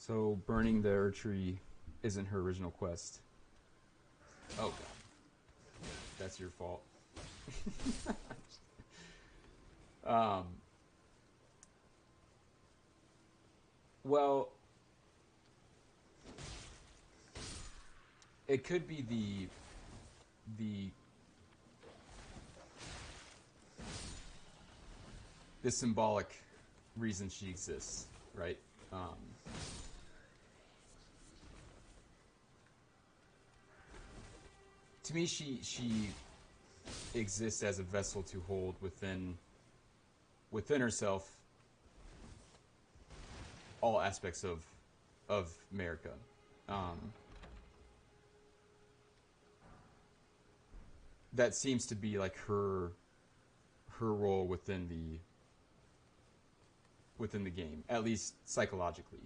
So burning the Erdtree isn't her original quest. Oh god. That's your fault. Well, it could be the symbolic reason she exists, right? to me, she exists as a vessel to hold within herself all aspects of Marika. That seems to be like her role within the game, at least psychologically.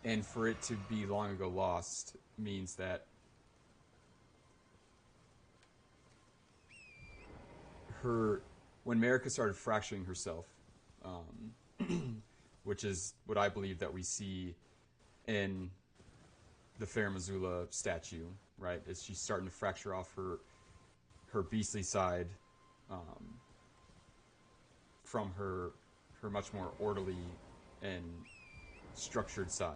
And for it to be long ago lost means that when Marika started fracturing herself, which is what I believe that we see in the Fair Missoula statue, right? Is she's starting to fracture off her beastly side from her much more orderly and structured side.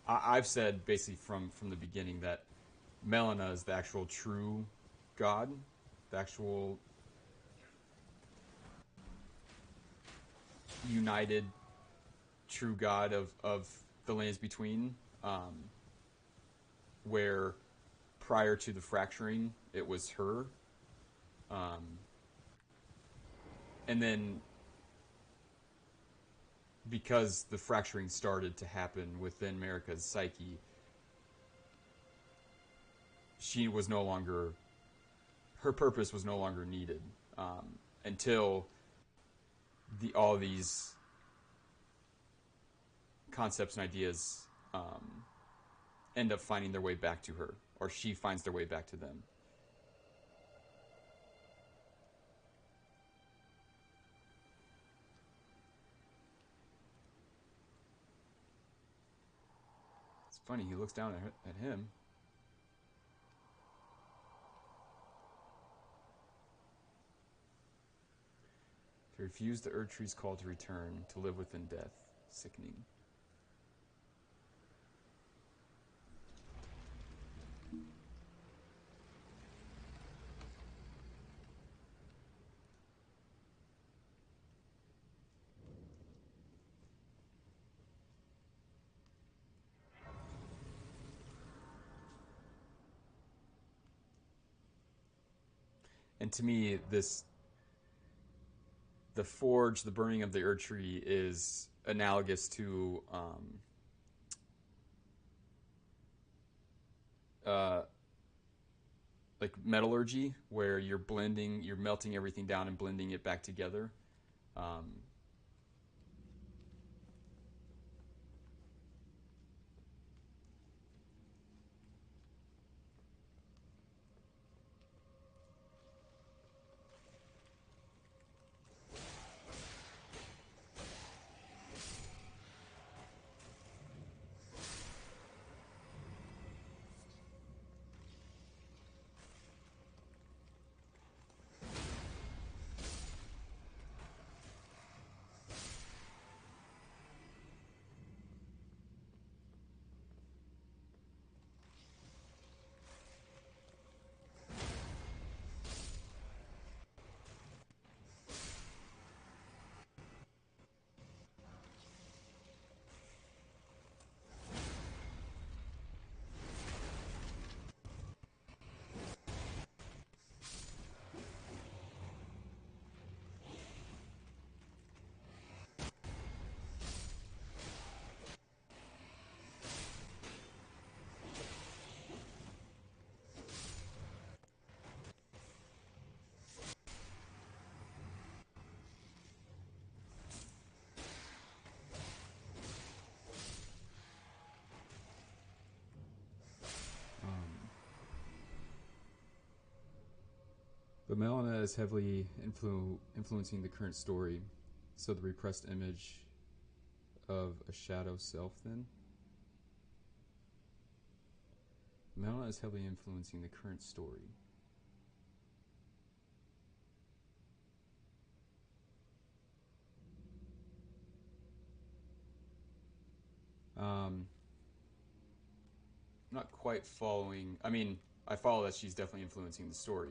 I've said basically from the beginning that Melina is the actual true god, the actual united true god of the lands between, where prior to the fracturing it was her, and then because the fracturing started to happen within Marika's psyche, her purpose was no longer needed, until all these concepts and ideas end up finding their way back to her, or she finds their way back to them. It's funny, he looks down at him. To refuse the Erdtree's call to return, to live within death. Sickening. And to me, the forge, the burning of the Erdtree, is analogous to like metallurgy, where you're melting everything down and blending it back together. But Melina is heavily influencing the current story. So the repressed image of a shadow self, then? Melina is heavily influencing the current story. I'm not quite following. I mean, I follow that she's definitely influencing the story.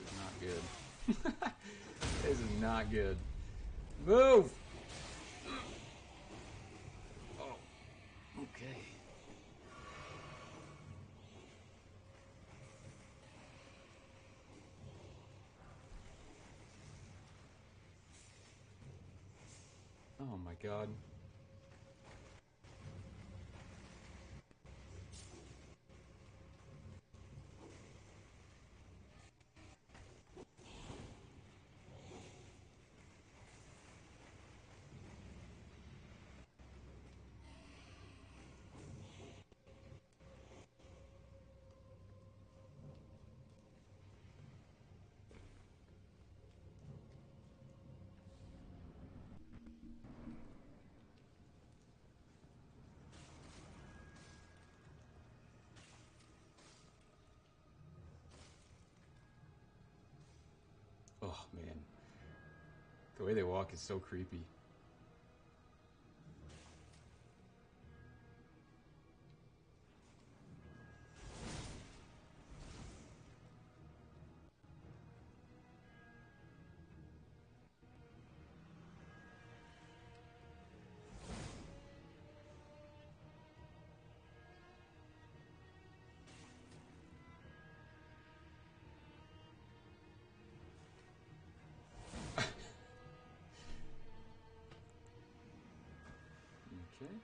This is not good. This is not good. Move! Oh. Okay. Oh my god. Oh, man. The way they walk is so creepy. Okay.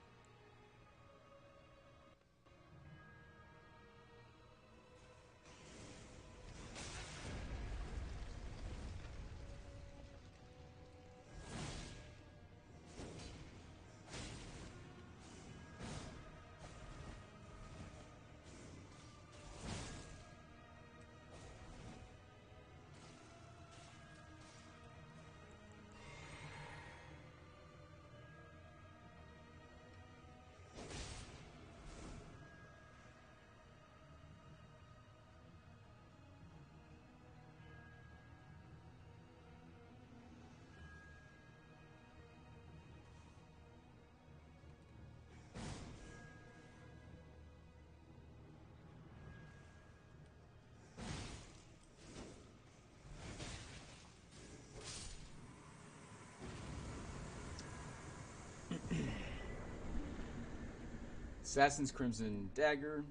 Assassin's Crimson Dagger.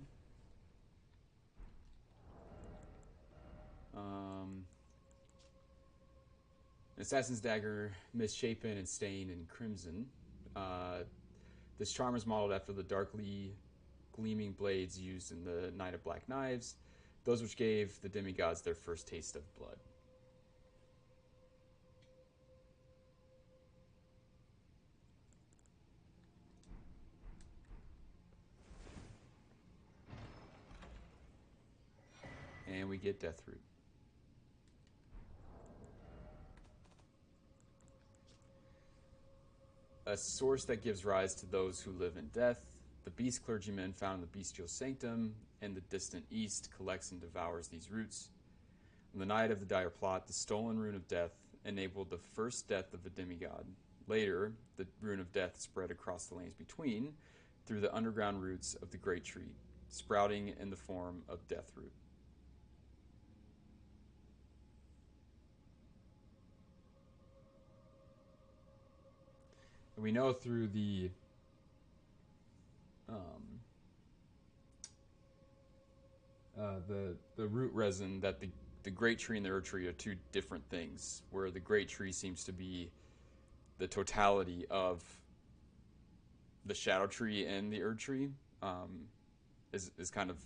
Assassin's Dagger, misshapen and stained in crimson. This charm is modeled after the darkly gleaming blades used in the Night of Black Knives, those which gave the demigods their first taste of blood. And we get Deathroot. A source that gives rise to those who live in death. The beast clergyman found in the bestial sanctum in the distant east collects and devours these roots. On the night of the dire plot, the stolen rune of death enabled the first death of a demigod. Later, the rune of death spread across the lands between through the underground roots of the great tree, sprouting in the form of Deathroot. And we know through the root resin that the great tree and the Erdtree are two different things, where the great tree seems to be the totality of the shadow tree and the Erdtree, is kind of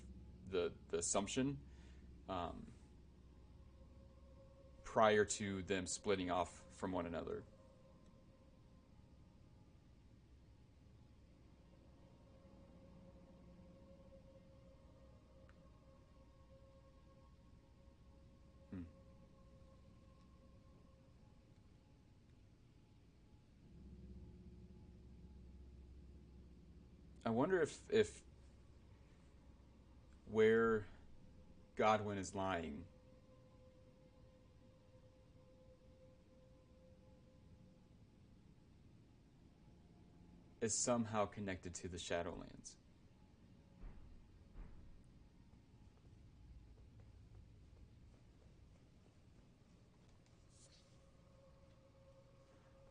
the assumption prior to them splitting off from one another. I wonder if where Godwyn is lying is somehow connected to the Shadowlands.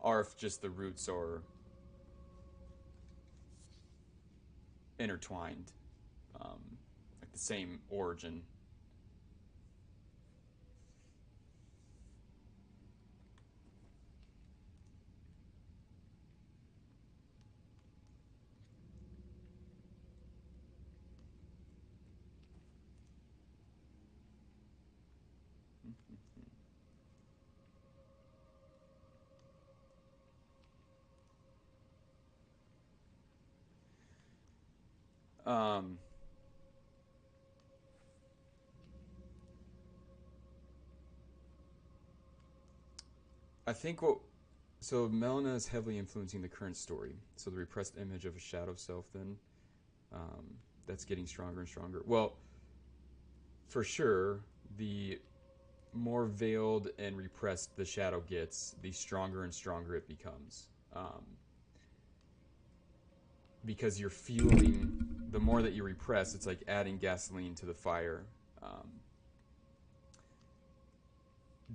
or if just the roots are intertwined, like the same origin. I think so Melina is heavily influencing the current story. So the repressed image of a shadow self, then, that's getting stronger and stronger. Well, for sure, the more veiled and repressed the shadow gets, the stronger and stronger it becomes. Because you're fueling, the more that you repress, it's like adding gasoline to the fire.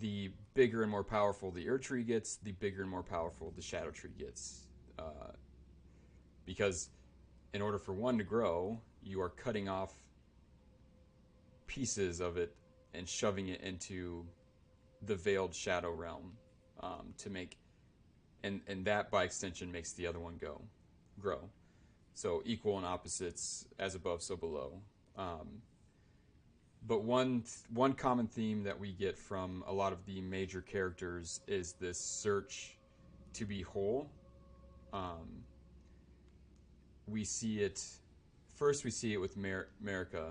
The bigger and more powerful the Erdtree gets, the bigger and more powerful the Shadow Tree gets. Because in order for one to grow, you are cutting off pieces of it and shoving it into the veiled shadow realm to make, and that by extension makes the other one grow. So equal and opposites, as above, so below. But one common theme that we get from a lot of the major characters is this search to be whole. We see it with Marika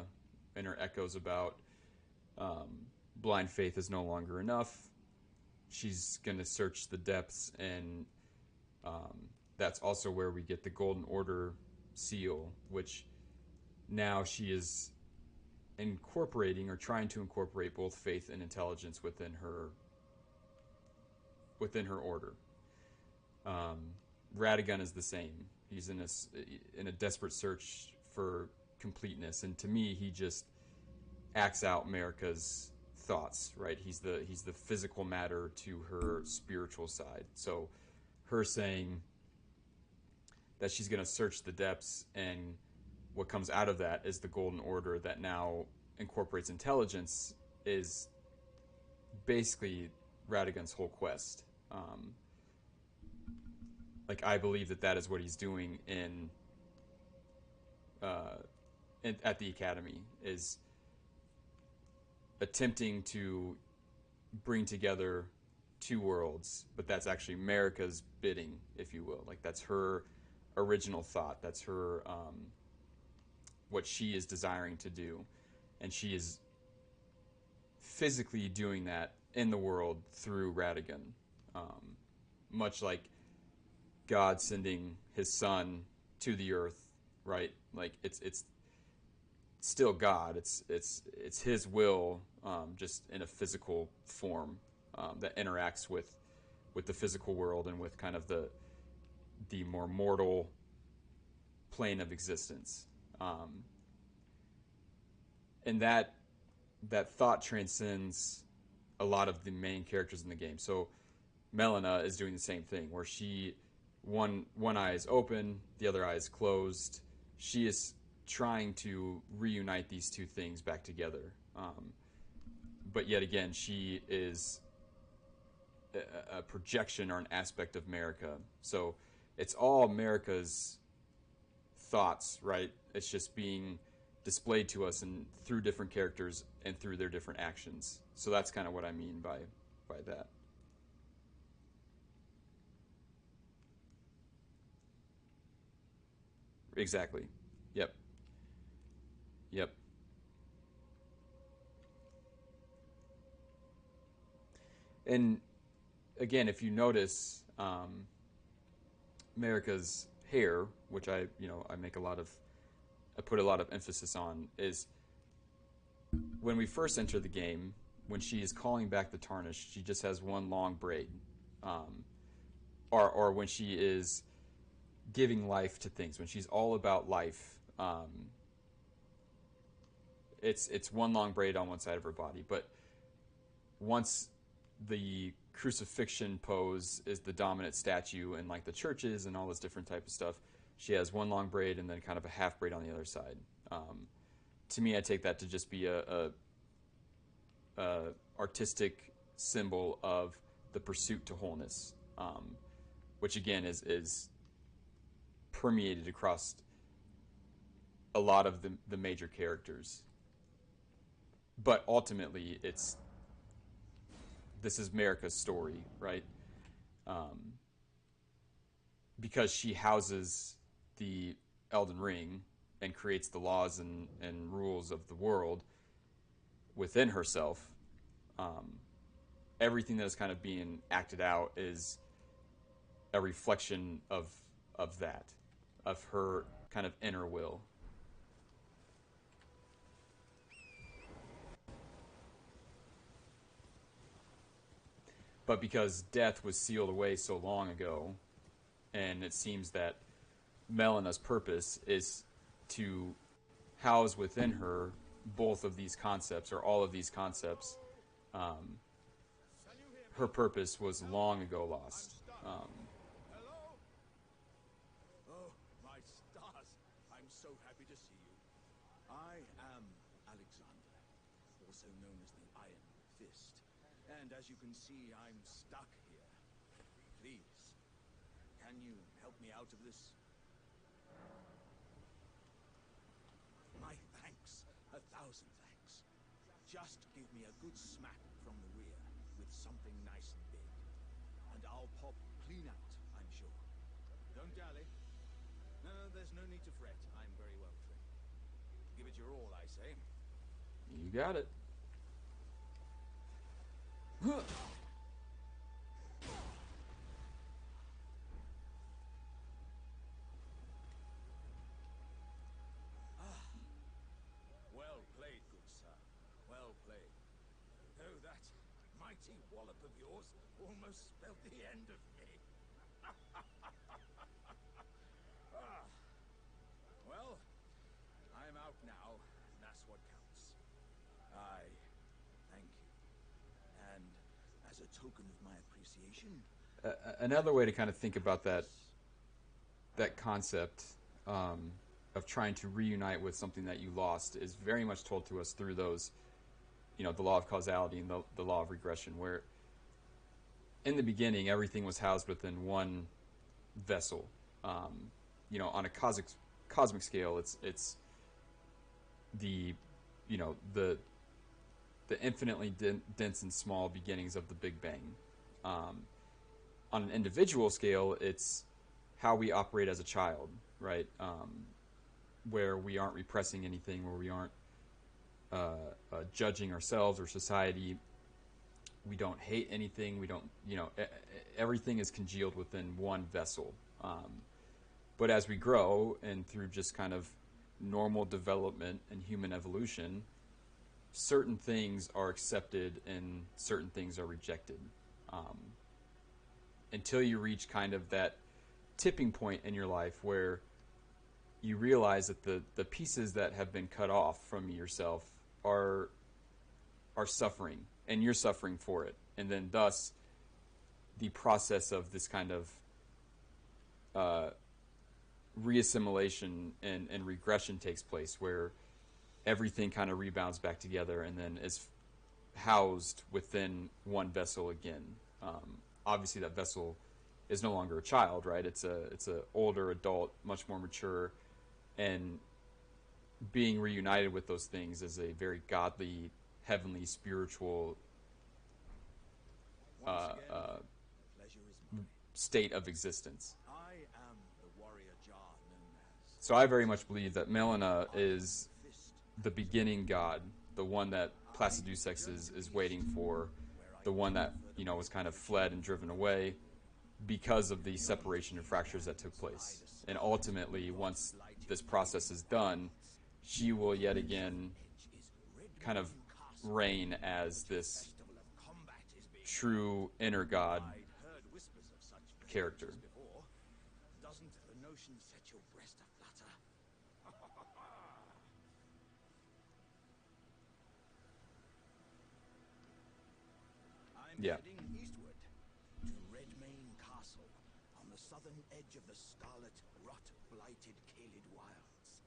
and her echoes about blind faith is no longer enough. She's going to search the depths, and that's also where we get the Golden Order seal, which now she is incorporating or trying to incorporate both faith and intelligence within her order. Radagon is the same. He's in a desperate search for completeness, and to me, he just acts out Marika's thoughts. Right? He's the physical matter to her spiritual side. So, her saying that she's going to search the depths, and what comes out of that is the Golden Order that now incorporates intelligence, is basically Radagon's whole quest. I believe that is what he's doing at the Academy, is attempting to bring together two worlds, but that's actually Marika's bidding, if you will. Like, that's her original thought. That's her what she is desiring to do, and she is physically doing that in the world through Radagon, much like God sending his son to the earth, right? Like, it's still God. It's his will, just in a physical form, that interacts with the physical world and with kind of the more mortal plane of existence. And that thought transcends a lot of the main characters in the game. So Melina is doing the same thing, where she one eye is open, the other eye is closed. She is trying to reunite these two things back together. But yet again, she is a projection or an aspect of Marika. So it's all Marika's thoughts, right? It's just being displayed to us and through different characters and through their different actions. So that's kind of what I mean by that. Exactly. Yep. And again, if you notice, Marika's hair, which I put a lot of emphasis on, is when we first enter the game, when she is calling back the Tarnished, she just has one long braid. Or when she is giving life to things, when she's all about life, it's one long braid on one side of her body. But once the crucifixion pose is the dominant statue in like the churches and all this different type of stuff. She has one long braid and then kind of a half braid on the other side. To me, I take that to just be a artistic symbol of the pursuit to wholeness, which again is permeated across a lot of the major characters. But ultimately, this is Marika's story, right? Because she houses the Elden Ring and creates the laws and rules of the world within herself. Everything that is kind of being acted out is a reflection of that, of her kind of inner will. But because death was sealed away so long ago, and it seems that Melina's purpose is to house within her both of these concepts, or all of these concepts, her purpose was long ago lost. Hello? Oh, my stars. I'm so happy to see you. I am Alexander, also known as the Iron Fist. And as you can see, I'm stuck here. Please, can you help me out of this? My thanks. 1,000 thanks. Just give me a good smack from the rear with something nice and big. And I'll pop clean out, I'm sure. Don't dally. No, there's no need to fret. I'm very well trained. Give it your all, I say. You got it. Well played, good sir. Well played. Though that mighty wallop of yours almost spelled the end of me. Well, I'm out now, and that's what counts. I thank you. And as a token of my appreciation... Another way to kind of think about that concept of trying to reunite with something that you lost is very much told to us through those, the law of causality and the law of regression, where in the beginning everything was housed within one vessel. On a cosmic scale, it's the infinitely dense and small beginnings of the Big Bang. On an individual scale, it's how we operate as a child, right? Where we aren't repressing anything, where we aren't judging ourselves or society. We don't hate anything. We don't, everything is congealed within one vessel. But as we grow and through just kind of normal development and human evolution, certain things are accepted and certain things are rejected. Until you reach kind of that tipping point in your life where you realize that the pieces that have been cut off from yourself are suffering, and you're suffering for it. And then thus the process of this kind of reassimilation and regression takes place, where everything kind of rebounds back together and then is housed within one vessel again. Obviously that vessel is no longer a child, right? It's a older adult, much more mature, and being reunited with those things is a very godly, heavenly, spiritual state of existence. I am the warrior Jar known as... So I very much believe that Melina is the beginning god, the one that Placidusex is waiting for, the one that, was kind of fled and driven away because of the separation and fractures that took place. And ultimately, once this process is done, she will yet again kind of reign as this true inner god character. Doesn't the notion set your breast aflutter? I'm heading eastward. southern edge of the scarlet, rot-blighted Kaled Wilds.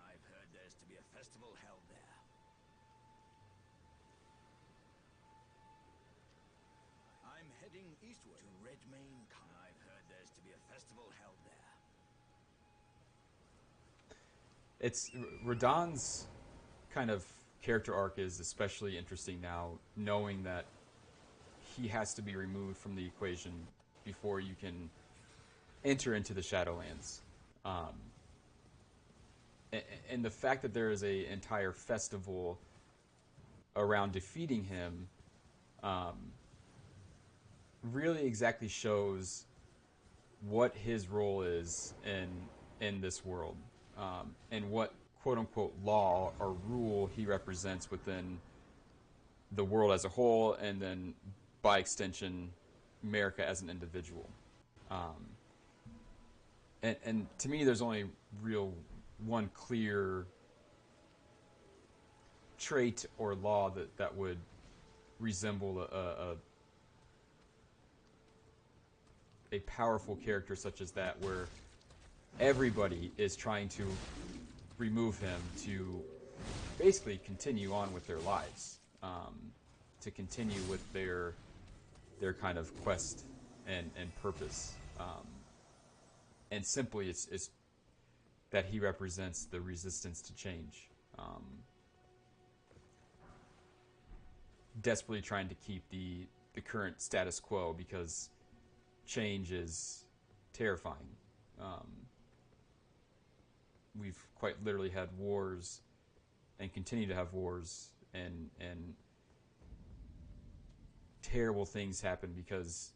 I've heard there's to be a festival held there. I'm heading eastward to Redmane. I've heard there's to be a festival held there. It's Radagon's kind of character arc is especially interesting now, knowing that he has to be removed from the equation before you can enter into the Shadowlands. And the fact that there is an entire festival around defeating him really exactly shows what his role is in this world, and what quote-unquote law or rule he represents within the world as a whole, and then by extension Marika as an individual. And to me there's only one clear trait or law that would resemble a powerful character such as that, where everybody is trying to remove him to basically continue on with their lives, to continue with their kind of quest and purpose. And simply it's that he represents the resistance to change. Desperately trying to keep the current status quo because change is terrifying. We've quite literally had wars and continue to have wars, and terrible things happen because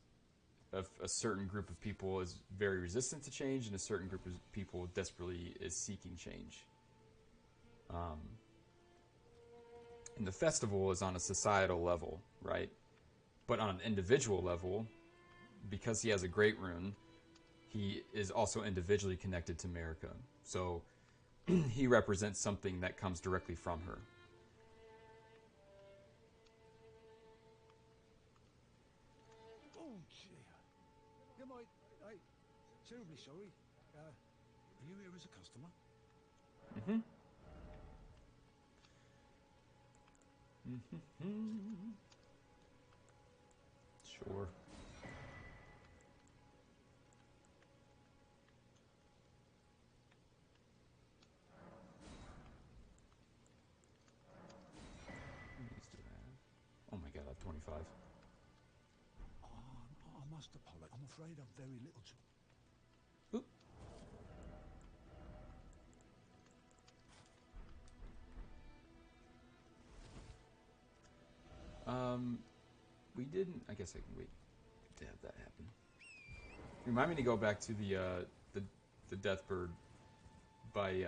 of a certain group of people is very resistant to change, and a certain group of people desperately is seeking change. And the festival is on a societal level, right? But on an individual level, because he has a great rune, he is also individually connected to Marika. So he represents something that comes directly from her. Oh, dear. You might... terribly sorry. Are you here as a customer? Mm-hmm. Sure. Oh my god, I have 25. I must apologize. I'm afraid I've very little to... Oop. We didn't... I guess I can wait to have that happen. Remind me to go back to the Deathbird by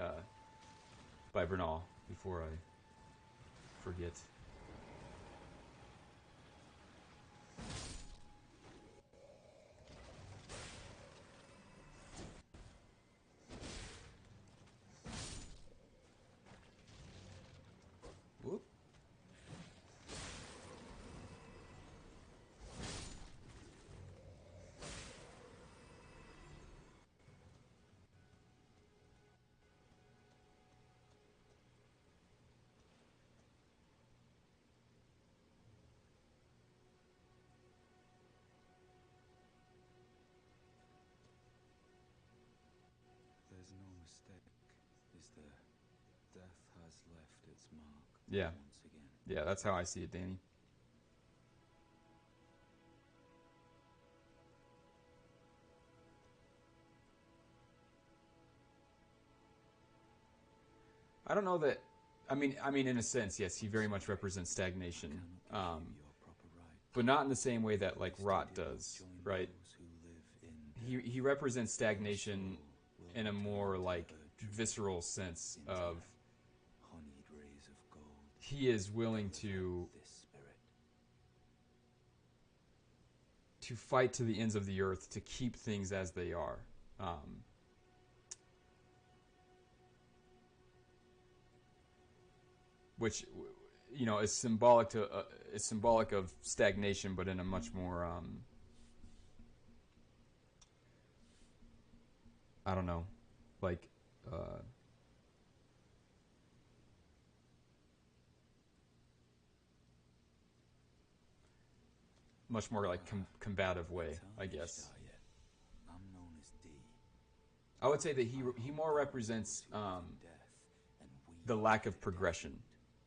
Bernahl before I forget. Whoop. There's no mistake, is there? Death has left its mark Yeah. once again. Yeah, that's how I see it, Danny. I don't know that... I mean, in a sense, yes, he very much represents stagnation. But not in the same way that, like, rot does, right? He represents stagnation in a more, like, visceral sense of... He is willing to fight to the ends of the earth to keep things as they are. Which, you know, is symbolic of stagnation, but in a much more I don't know, like much more like combative way, I guess. I'm known as D. I would say that he more represents the lack of progression.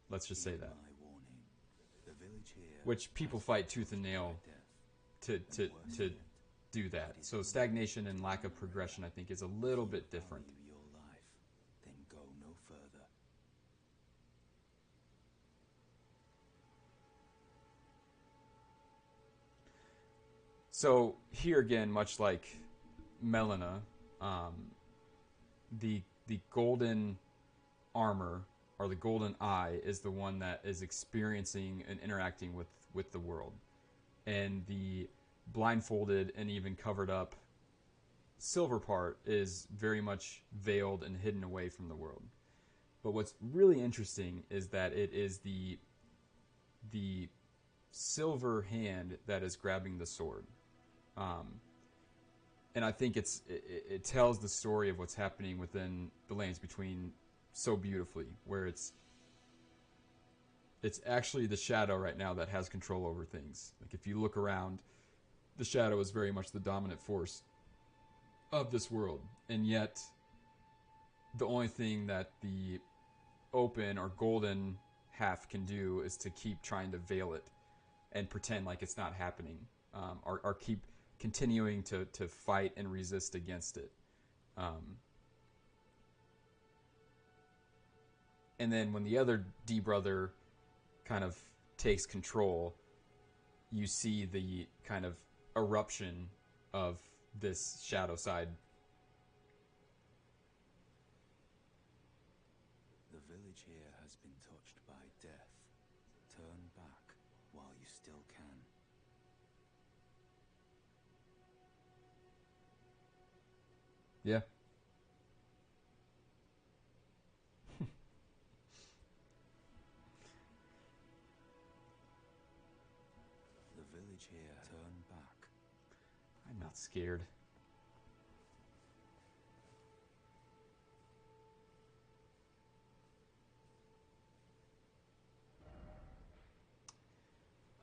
Let's just say that. Which people fight tooth and nail to do that. So stagnation and lack of progression, I think, is a little bit different. Your life, then go no further. So here again, much like Melina, the golden armor or the golden eye is the one that is experiencing and interacting with the world, and the blindfolded and even covered up silver part is very much veiled and hidden away from the world. But what's really interesting is that it is the silver hand that is grabbing the sword. And I think it tells the story of what's happening within the Lands Between so beautifully, where it's actually the shadow right now that has control over things. Like if you look around, the shadow is very much the dominant force of this world, and yet the only thing that the open or golden half can do is to keep trying to veil it and pretend like it's not happening, or keep continuing to fight and resist against it. And then when the other D brother kind of takes control, you see the kind of eruption of this shadow side. The village here has been touched by death. Turn back while you still can. Yeah. The village here, turn back. I'm not scared.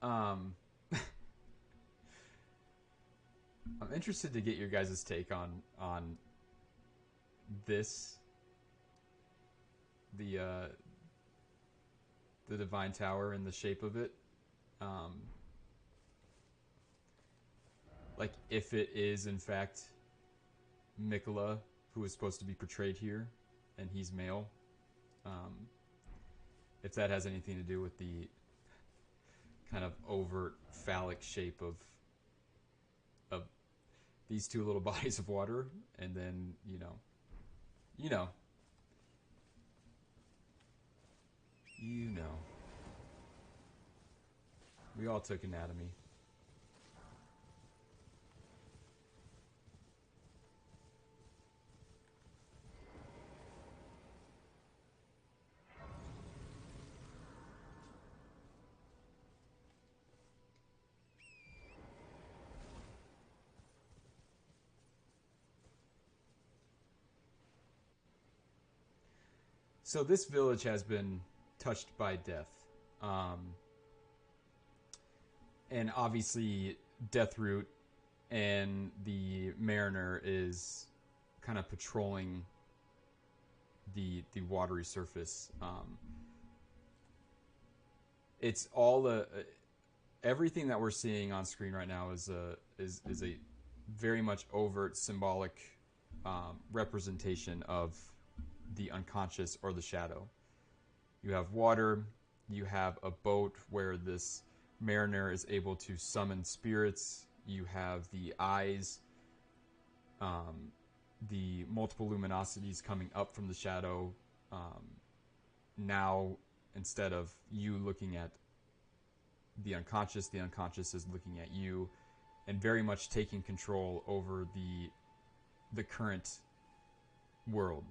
I'm interested to get your guys' take on this, the Divine Tower and the shape of it. Like if it is in fact Mikola who is supposed to be portrayed here, and he's male. If that has anything to do with the kind of overt phallic shape of these two little bodies of water, and then you know. We all took anatomy. So this village has been touched by death. And obviously Deathroot and the Mariner is kind of patrolling the watery surface. It's all everything that we're seeing on screen right now is a very much overt symbolic representation of the unconscious or the shadow. You have water, you have a boat where this mariner is able to summon spirits, you have the eyes, the multiple luminosities coming up from the shadow. Now, instead of you looking at the unconscious is looking at you, and very much taking control over the current world.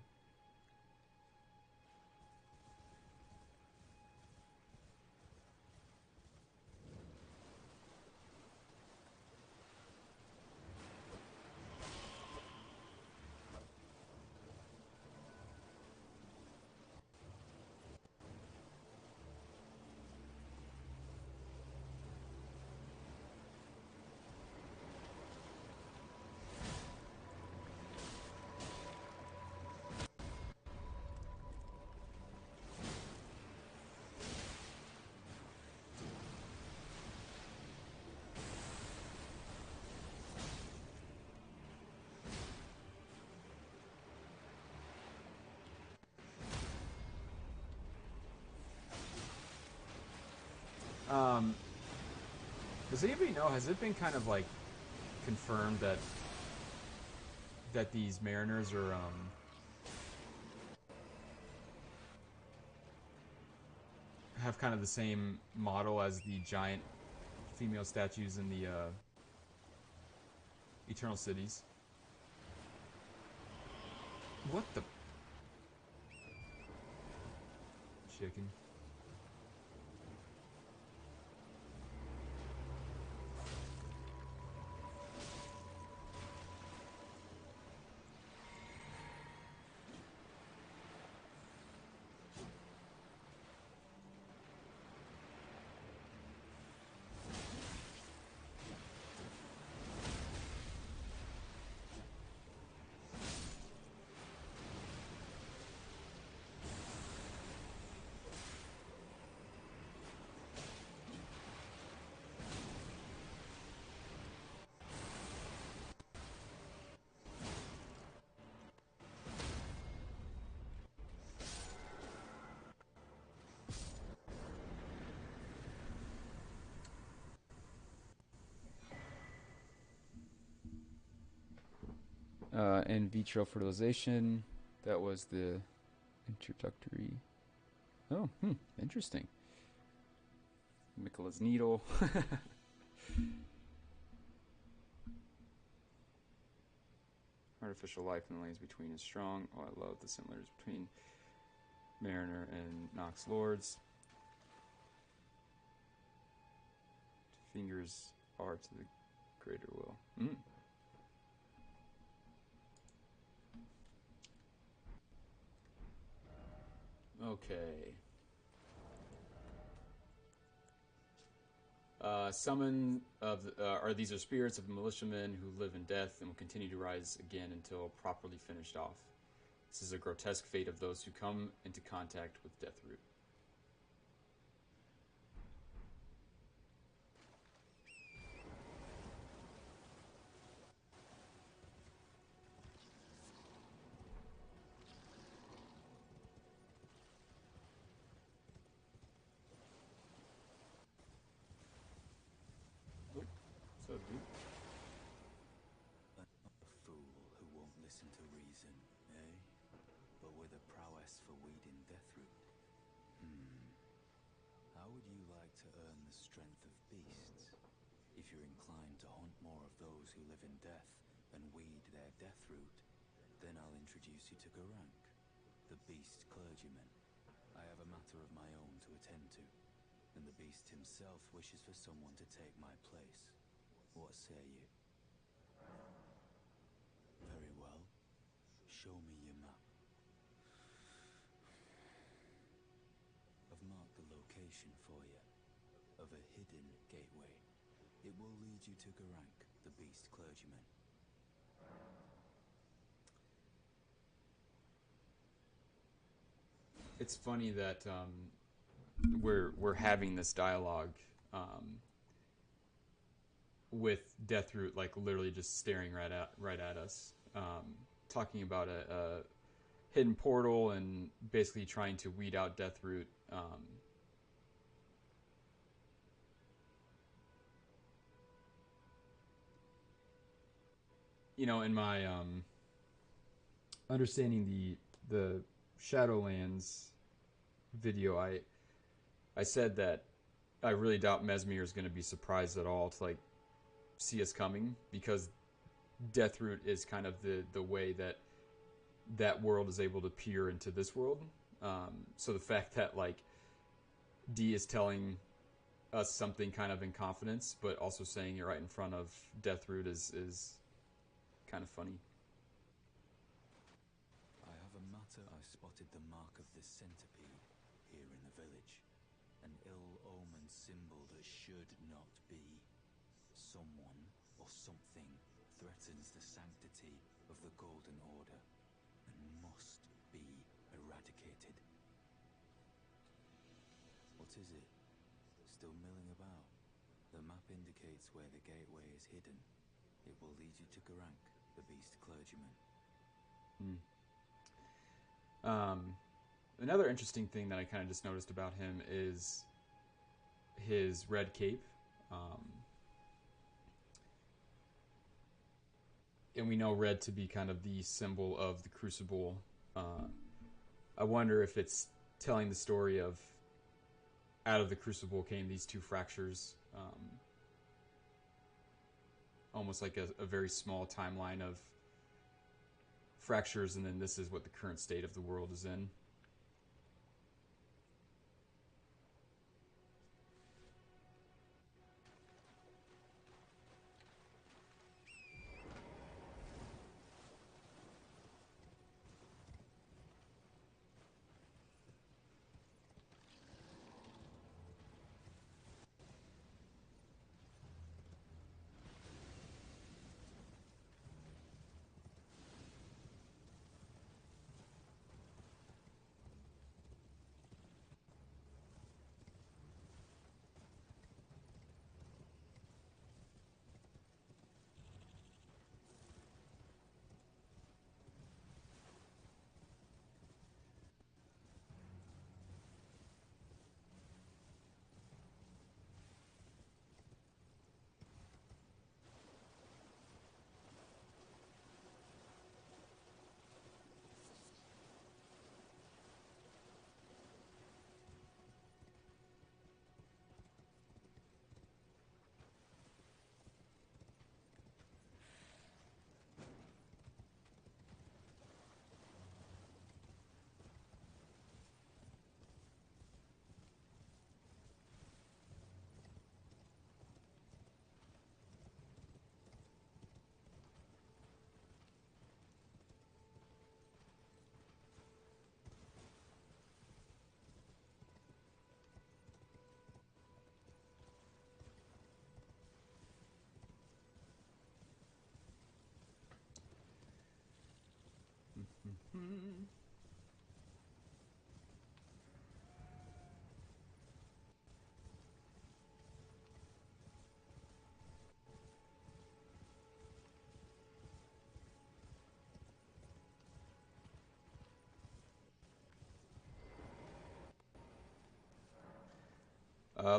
Does anybody know? Has it been kind of like confirmed that these mariners are have kind of the same model as the giant female statues in the Eternal Cities? What the chicken? In vitro fertilization. That was the introductory. Oh, interesting. Michaela's needle. Artificial life in the lanes between is strong. Oh, I love the similarities between Mariner and Nox Lords. Fingers are to the greater will. Okay. Summon of these are spirits of militiamen who live in death and will continue to rise again until properly finished off. This is a grotesque fate of those who come into contact with Deathroot. What's up, dude? A fool who won't listen to reason, eh? But with a prowess for weeding Deathroot. How would you like to earn the strength of beasts? If you're inclined to hunt more of those who live in death and weed their Deathroot, then I'll introduce you to Garank, the beast clergyman. I have a matter of my own to attend to, and the beast himself wishes for someone to take my place. What say you? Very well. Show me your map. I've marked the location for you, of a hidden gateway. It will lead you to Garank, the beast clergyman. It's funny that we're having this dialogue with Deathroot, like literally just staring right at us, talking about a hidden portal and basically trying to weed out Deathroot. In my understanding the Shadowlands video, I said that I really doubt Mesmere is going to be surprised at all to like see us coming, because Deathroot is kind of the way that world is able to peer into this world. So the fact that like D is telling us something kind of in confidence, but also saying it right in front of Deathroot is kind of funny. I have a matter. I spotted the mark of the centipede here in the village. An ill-omened symbol that should not be. Someone or something threatens the sanctity of the Golden Order and must be eradicated. What is it? Still milling about? The map indicates where the gateway is hidden. It will lead you to Garank, the beast clergyman. Another interesting thing that I kind of just noticed about him is his red cape. And we know red to be kind of the symbol of the crucible. I wonder if it's telling the story of out of the crucible came these two fractures. Almost like a very small timeline of fractures, and then this is what the current state of the world is in.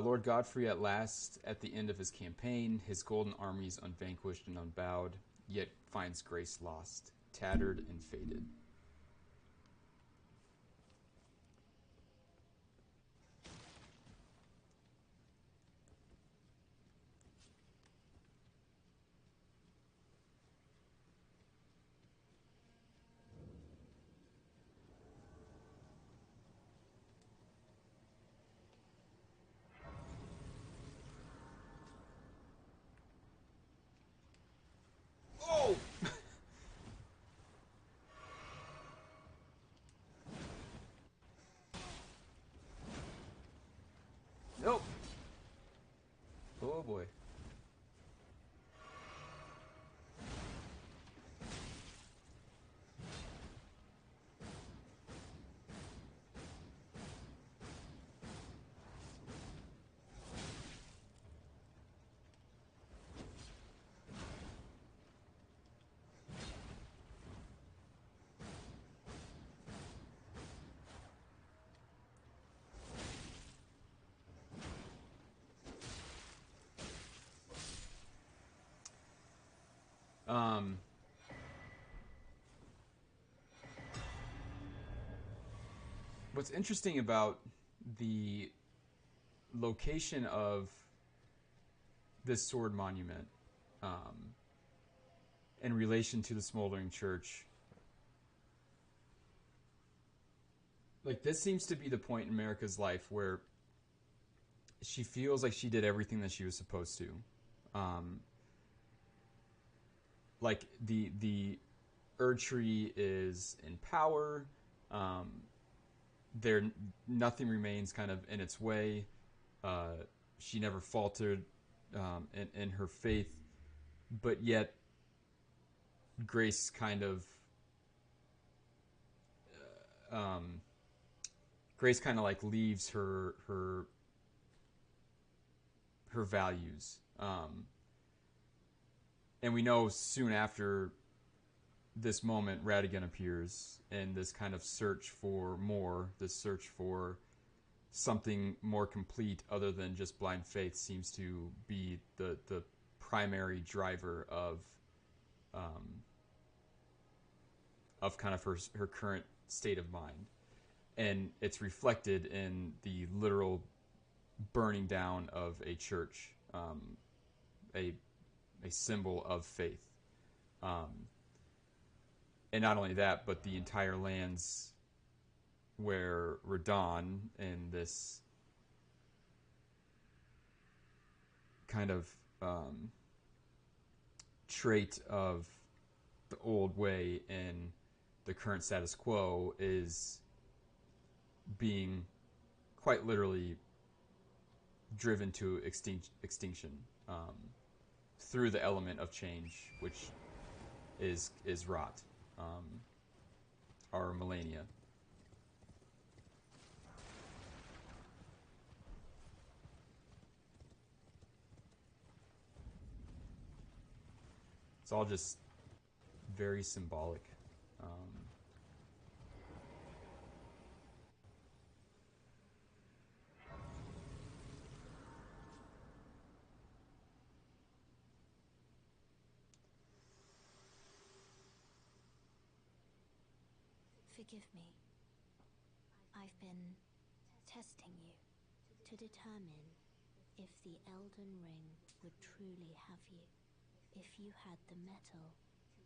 Lord Godfrey at last, at the end of his campaign, his golden armies unvanquished and unbowed, yet finds grace lost, tattered and faded. Oh! Nope. Oh boy. What's interesting about the location of this sword monument in relation to the smoldering church, like this seems to be the point in Marika's life where she feels like she did everything that she was supposed to. Like the Erdtree is in power. There, nothing remains kind of in its way. She never faltered in her faith, but yet Grace kind of like leaves her values, and we know soon after this moment, Radagon appears in this kind of search for more, this search for something more complete other than just blind faith seems to be the primary driver of kind of her current state of mind. And it's reflected in the literal burning down of a church, a symbol of faith. And not only that, but the entire lands where Radagon, in this kind of trait of the old way and the current status quo, is being quite literally driven to extinction through the element of change, which is rot, or Melina. It's all just very symbolic. Forgive me. I've been testing you to determine if the Elden Ring would truly have you, if you had the mettle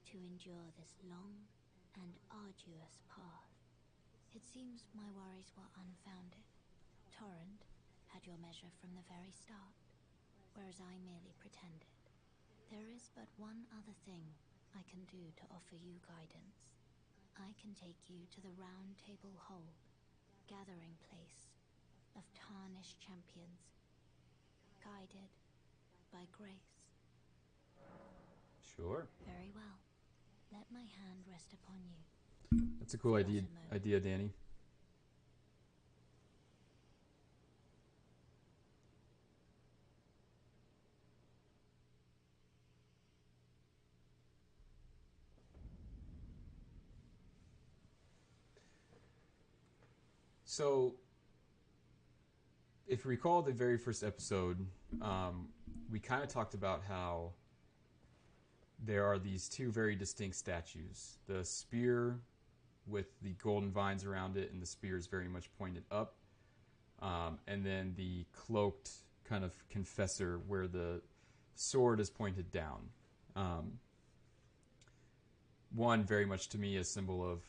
to endure this long and arduous path. It seems my worries were unfounded. Torrent had your measure from the very start, whereas I merely pretended. There is but one other thing I can do to offer you guidance. I can take you to the Round Table Hold, gathering place of tarnished champions, guided by grace. Sure. Very well. Let my hand rest upon you. That's a cool idea, Danny. So, if you recall the very first episode, we kind of talked about how there are these two very distinct statues. The spear with the golden vines around it, and the spear is very much pointed up. And then the cloaked kind of confessor where the sword is pointed down. One very much to me a symbol of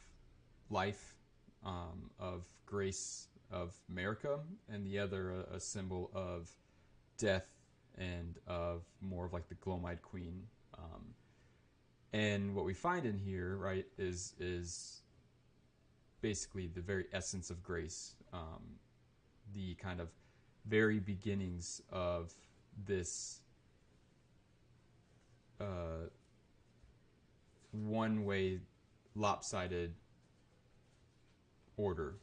life, of grace, of Marika, and the other a symbol of death and of more of like the Glomide Queen. And what we find in here, right, is basically the very essence of grace, the kind of very beginnings of this one-way lopsided order,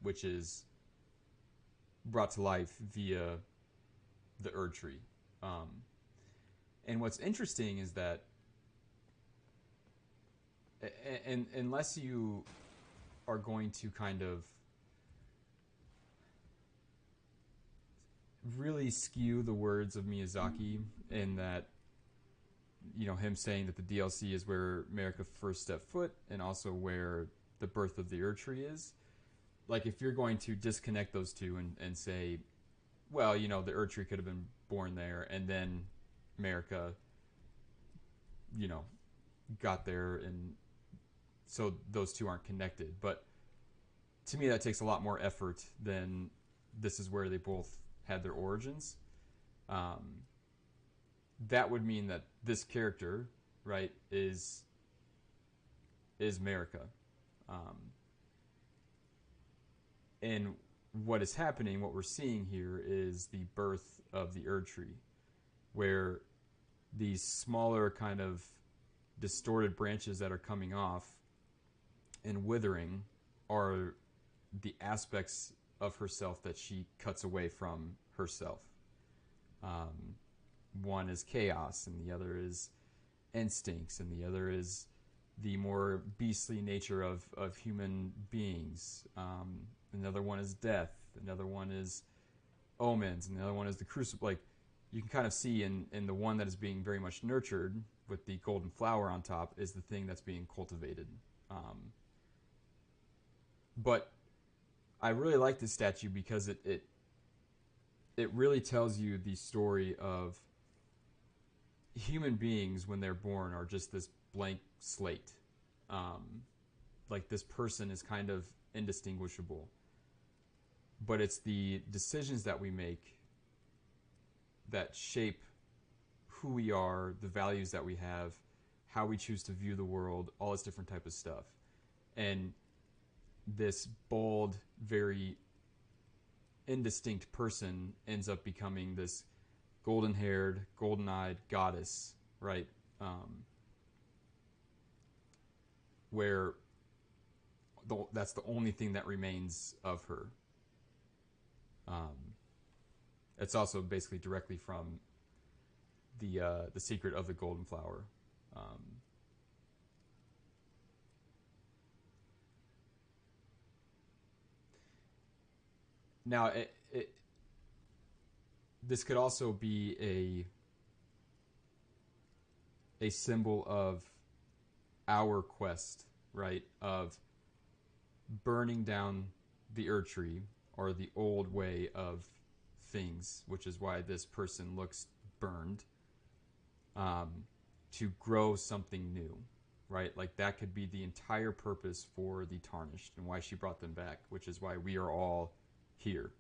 which is brought to life via the Erdtree. And what's interesting is that and unless you are going to kind of really skew the words of Miyazaki in that, you know, him saying that the DLC is where Marika first stepped foot and also where the birth of the Erdtree is. Like, if you're going to disconnect those two and say, well, you know, the Erdtree could have been born there and then Marika, you know, got there, and so those two aren't connected. But to me, that takes a lot more effort than this is where they both had their origins. That would mean that this character, right, is Marika. And what is happening, what we're seeing here, is the birth of the Erdtree, where these smaller kind of distorted branches that are coming off and withering are the aspects of herself that she cuts away from herself. One is chaos, and the other is instincts, and the other is the more beastly nature of human beings. another one is death, another one is omens, and the other one is the crucible. Like, you can kind of see in the one that is being very much nurtured with the golden flower on top is the thing that's being cultivated. But I really like this statue because it really tells you the story of human beings when they're born are just this blank slate. Like, this person is kind of indistinguishable. But it's the decisions that we make that shape who we are, the values that we have, how we choose to view the world, all this different type of stuff. And this bold, very indistinct person ends up becoming this golden-haired, golden-eyed goddess, right? Where that's the only thing that remains of her. It's also basically directly from the secret of the golden flower. Now, this could also be a symbol of our quest, right? Of burning down the Erdtree, or the old way of things, which is why this person looks burned, to grow something new, right? Like, that could be the entire purpose for the Tarnished and why she brought them back, which is why we are all here.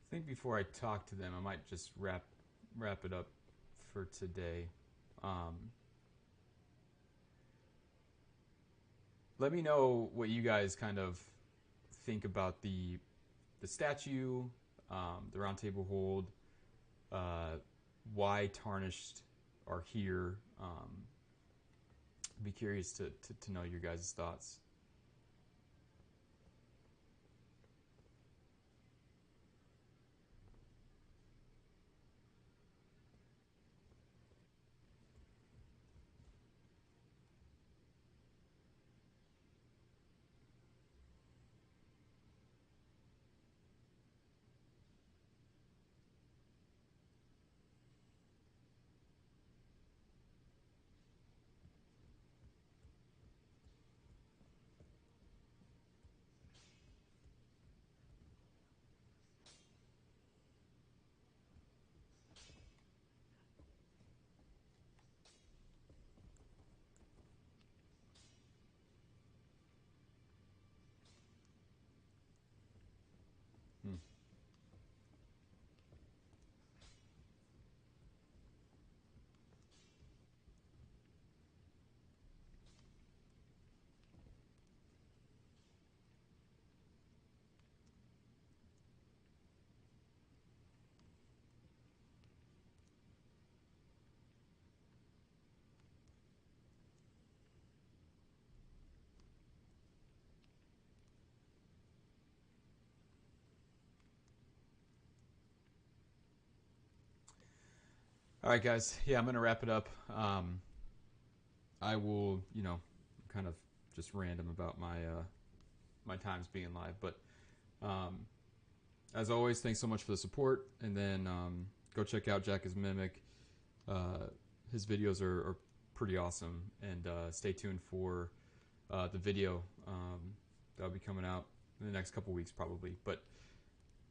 I think before I talk to them, I might just wrap it up for today. Let me know what you guys kind of think about the statue, the round table hold, why Tarnished are here. I'd be curious to know your guys' thoughts. All right, guys. Yeah, I'm going to wrap it up. I will, kind of just random about my times being live. But as always, thanks so much for the support. And then go check out Jack's Mimic. His videos are pretty awesome. And stay tuned for the video that'll be coming out in the next couple weeks probably. But